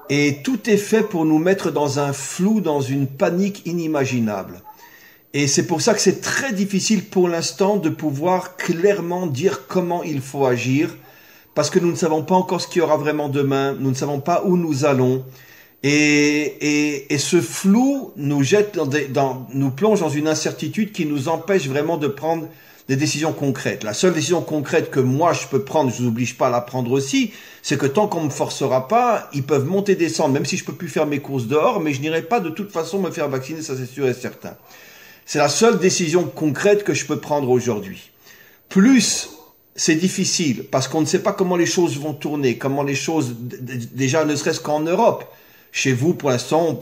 Et tout est fait pour nous mettre dans un flou, dans une panique inimaginable. Et c'est pour ça que c'est très difficile pour l'instant de pouvoir clairement dire comment il faut agir, parce que nous ne savons pas encore ce qu'il y aura vraiment demain, nous ne savons pas où nous allons. Et ce flou nous jette nous plonge dans une incertitude qui nous empêche vraiment de prendre des décisions concrètes. La seule décision concrète que moi je peux prendre, je vous oblige pas à la prendre aussi, c'est que tant qu'on me forcera pas, ils peuvent monter, descendre, même si je peux plus faire mes courses dehors, mais je n'irai pas de toute façon me faire vacciner, ça c'est sûr et certain. C'est la seule décision concrète que je peux prendre aujourd'hui. Plus, c'est difficile, parce qu'on ne sait pas comment les choses vont tourner, comment les choses, déjà ne serait-ce qu'en Europe. Chez vous, pour l'instant, on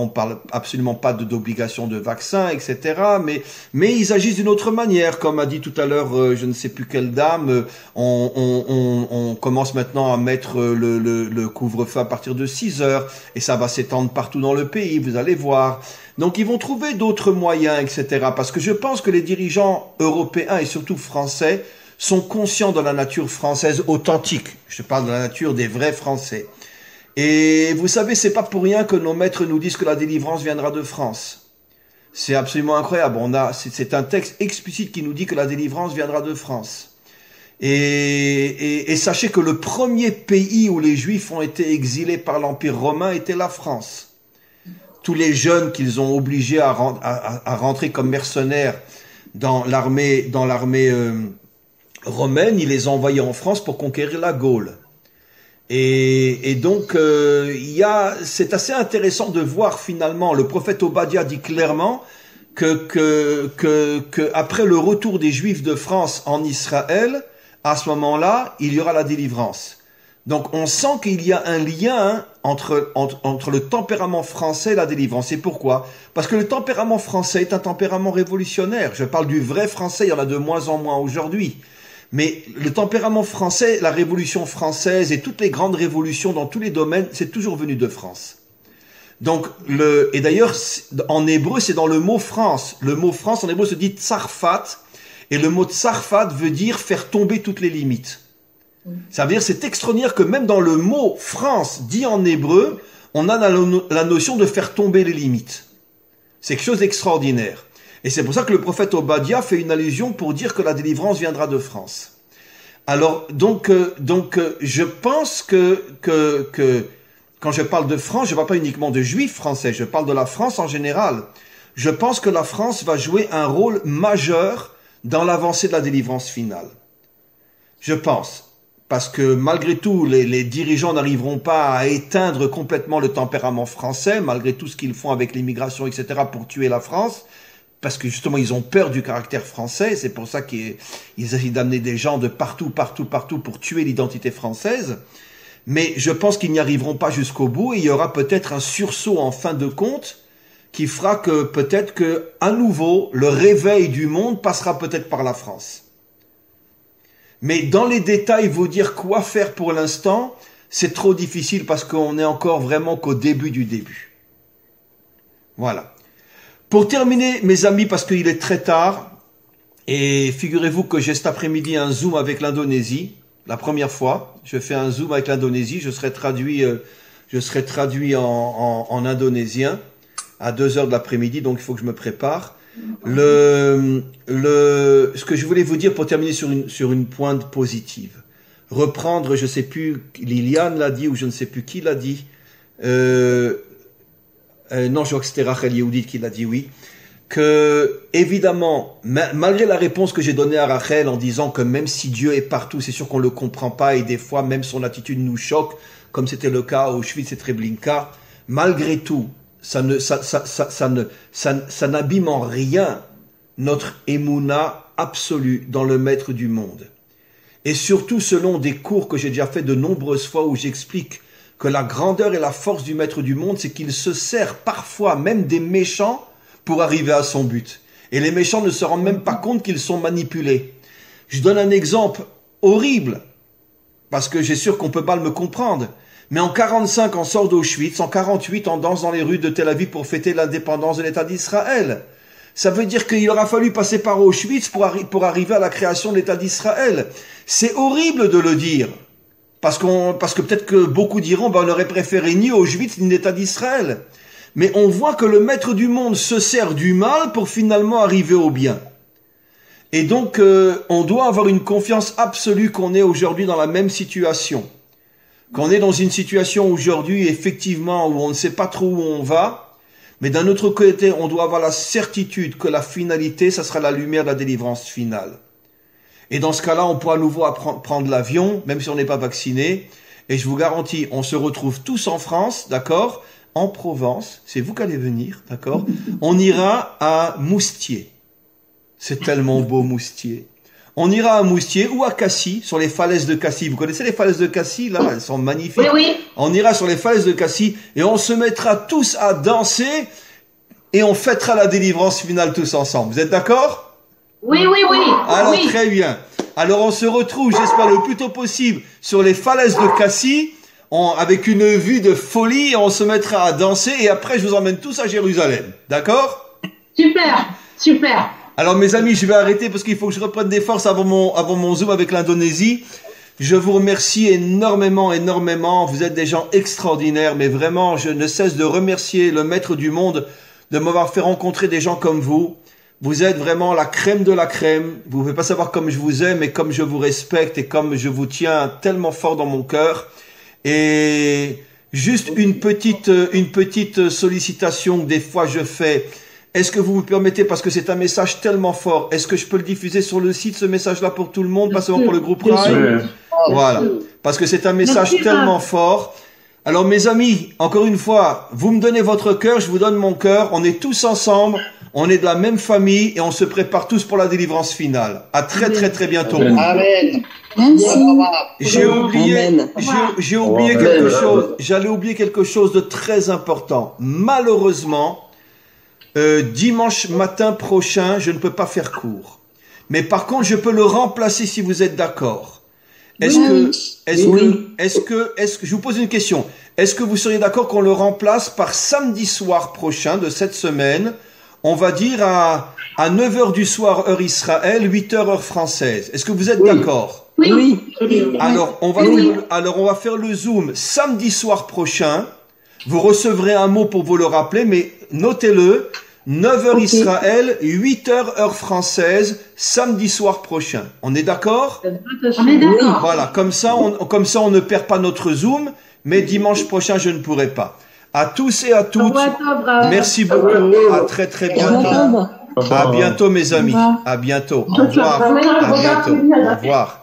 parle absolument pas d'obligation de vaccin, etc. Mais ils agissent d'une autre manière, comme a dit tout à l'heure, je ne sais plus quelle dame. On commence maintenant à mettre le couvre-feu à partir de 6 heures, et ça va s'étendre partout dans le pays. Vous allez voir. Donc, ils vont trouver d'autres moyens, etc. Parce que je pense que les dirigeants européens et surtout français sont conscients de la nature française authentique. Je parle de la nature des vrais Français. Et vous savez, c'est pas pour rien que nos maîtres nous disent que la délivrance viendra de France. C'est absolument incroyable. C'est un texte explicite qui nous dit que la délivrance viendra de France. Et sachez que le premier pays où les Juifs ont été exilés par l'Empire romain était la France. Tous les jeunes qu'ils ont obligés à rentrer comme mercenaires dans l'armée romaine, ils les ont envoyés en France pour conquérir la Gaule. Et donc, c'est assez intéressant de voir finalement, le prophète Obadiah dit clairement que après le retour des Juifs de France en Israël, à ce moment-là, il y aura la délivrance. Donc, on sent qu'il y a un lien entre le tempérament français et la délivrance. Et pourquoi? Parce que le tempérament français est un tempérament révolutionnaire. Je parle du vrai français, il y en a de moins en moins aujourd'hui. Mais le tempérament français, la Révolution française et toutes les grandes révolutions dans tous les domaines, c'est toujours venu de France. Donc, et d'ailleurs, en hébreu, c'est dans le mot France. Le mot France, en hébreu, se dit tsarfat. Et le mot tsarfat veut dire faire tomber toutes les limites. Ça veut dire, c'est extraordinaire que même dans le mot France, dit en hébreu, on a la notion de faire tomber les limites. C'est quelque chose d'extraordinaire. Et c'est pour ça que le prophète Obadiah fait une allusion pour dire que la délivrance viendra de France. Alors, donc, je pense que quand je parle de France, je ne parle pas uniquement de juifs français, je parle de la France en général. Je pense que la France va jouer un rôle majeur dans l'avancée de la délivrance finale. Je pense. Parce que malgré tout, les dirigeants n'arriveront pas à éteindre complètement le tempérament français, malgré tout ce qu'ils font avec l'immigration, etc., pour tuer la France. Parce que justement, ils ont peur du caractère français. C'est pour ça qu'ils essayent d'amener des gens de partout pour tuer l'identité française. Mais je pense qu'ils n'y arriveront pas jusqu'au bout. Et il y aura peut-être un sursaut en fin de compte qui fera que peut-être que, à nouveau, le réveil du monde passera peut-être par la France. Mais dans les détails, vous dire quoi faire pour l'instant, c'est trop difficile parce qu'on est encore vraiment qu'au début du début. Voilà. Pour terminer, mes amis, parce qu'il est très tard, et figurez-vous que j'ai cet après-midi un Zoom avec l'Indonésie, la première fois, je fais un Zoom avec l'Indonésie, je serai traduit en indonésien à 2h de l'après-midi, donc il faut que je me prépare. Ce que je voulais vous dire pour terminer sur une pointe positive, reprendre, je ne sais plus, Liliane l'a dit ou je ne sais plus qui l'a dit, non, je crois que c'était Rachel Yehoudit qui l'a dit, oui, que, évidemment, malgré la réponse que j'ai donnée à Rachel en disant que même si Dieu est partout, c'est sûr qu'on ne le comprend pas et des fois, même son attitude nous choque, comme c'était le cas à Auschwitz et Treblinka, malgré tout, ça n'abîme en rien notre émouna absolue dans le Maître du monde. Et surtout, selon des cours que j'ai déjà fait de nombreuses fois où j'explique que la grandeur et la force du Maître du monde, c'est qu'il se sert parfois même des méchants pour arriver à son but. Et les méchants ne se rendent même pas compte qu'ils sont manipulés. Je donne un exemple horrible, parce que j'ai sûr qu'on ne peut pas me comprendre. Mais en 45, on sort d'Auschwitz, en 48, on danse dans les rues de Tel Aviv pour fêter l'indépendance de l'État d'Israël. Ça veut dire qu'il aura fallu passer par Auschwitz pour arriver à la création de l'État d'Israël. C'est horrible de le dire. Parce que peut-être que beaucoup diront, on aurait préféré ni Auschwitz ni l'État d'Israël. Mais on voit que le Maître du monde se sert du mal pour finalement arriver au bien. Et donc, on doit avoir une confiance absolue qu'on est aujourd'hui dans la même situation. Qu'on est dans une situation aujourd'hui, effectivement, où on ne sait pas trop où on va, mais d'un autre côté, on doit avoir la certitude que la finalité, ça sera la lumière de la délivrance finale. Et dans ce cas-là, on pourra à nouveau prendre l'avion, même si on n'est pas vacciné, et je vous garantis, on se retrouve tous en France, d'accord, en Provence, c'est vous qui allez venir, d'accord, on ira à Moustier. C'est tellement beau, Moustier. On ira à Moustier ou à Cassis, sur les falaises de Cassis. Vous connaissez les falaises de Cassis, là? Elles sont magnifiques. Oui, oui. On ira sur les falaises de Cassis et on se mettra tous à danser et on fêtera la délivrance finale tous ensemble. Vous êtes d'accord? Oui, oui, oui. Alors, oui. très bien. Alors, on se retrouve, j'espère le plus tôt possible, sur les falaises de Cassis, avec une vue de folie, et on se mettra à danser et après, je vous emmène tous à Jérusalem. D'accord? Super, super. Alors mes amis, je vais arrêter parce qu'il faut que je reprenne des forces avant mon Zoom avec l'Indonésie. Je vous remercie énormément. Vous êtes des gens extraordinaires, mais vraiment, je ne cesse de remercier le Maître du monde de m'avoir fait rencontrer des gens comme vous. Vous êtes vraiment la crème de la crème. Vous ne pouvez pas savoir comme je vous aime et comme je vous respecte et comme je vous tiens tellement fort dans mon cœur. Et juste une petite sollicitation que des fois je fais. Est-ce que vous me permettez, parce que c'est un message tellement fort, est-ce que je peux le diffuser sur le site, ce message-là, pour tout le monde, pas seulement pour le groupe Rai? Voilà. parce que c'est un message Merci, tellement Rav. fort. Alors mes amis, encore une fois, vous me donnez votre cœur, je vous donne mon cœur, on est tous ensemble, on est de la même famille et on se prépare tous pour la délivrance finale. À très très très bientôt. Amen. J'ai oublié, Amen. j'ai oublié quelque chose. J'allais oublier quelque chose de très important. Malheureusement, dimanche matin prochain, je ne peux pas faire court. Mais par contre, je peux le remplacer si vous êtes d'accord. Est-ce que, je vous pose une question. Est-ce que vous seriez d'accord qu'on le remplace par samedi soir prochain de cette semaine? On va dire à 9h du soir, heure Israël, 8h, heure française. Est-ce que vous êtes d'accord? Oui. Alors, on va faire le Zoom samedi soir prochain. Vous recevrez un mot pour vous le rappeler, mais notez-le. 9h Israël, 8h, heure française, samedi soir prochain. On est d'accord? On est d'accord. Voilà, comme ça, on ne perd pas notre Zoom, mais dimanche prochain, je ne pourrai pas. À tous et à toutes, merci beaucoup. À très très bientôt. À bientôt, mes amis. À bientôt. Au revoir. À bientôt. Au revoir.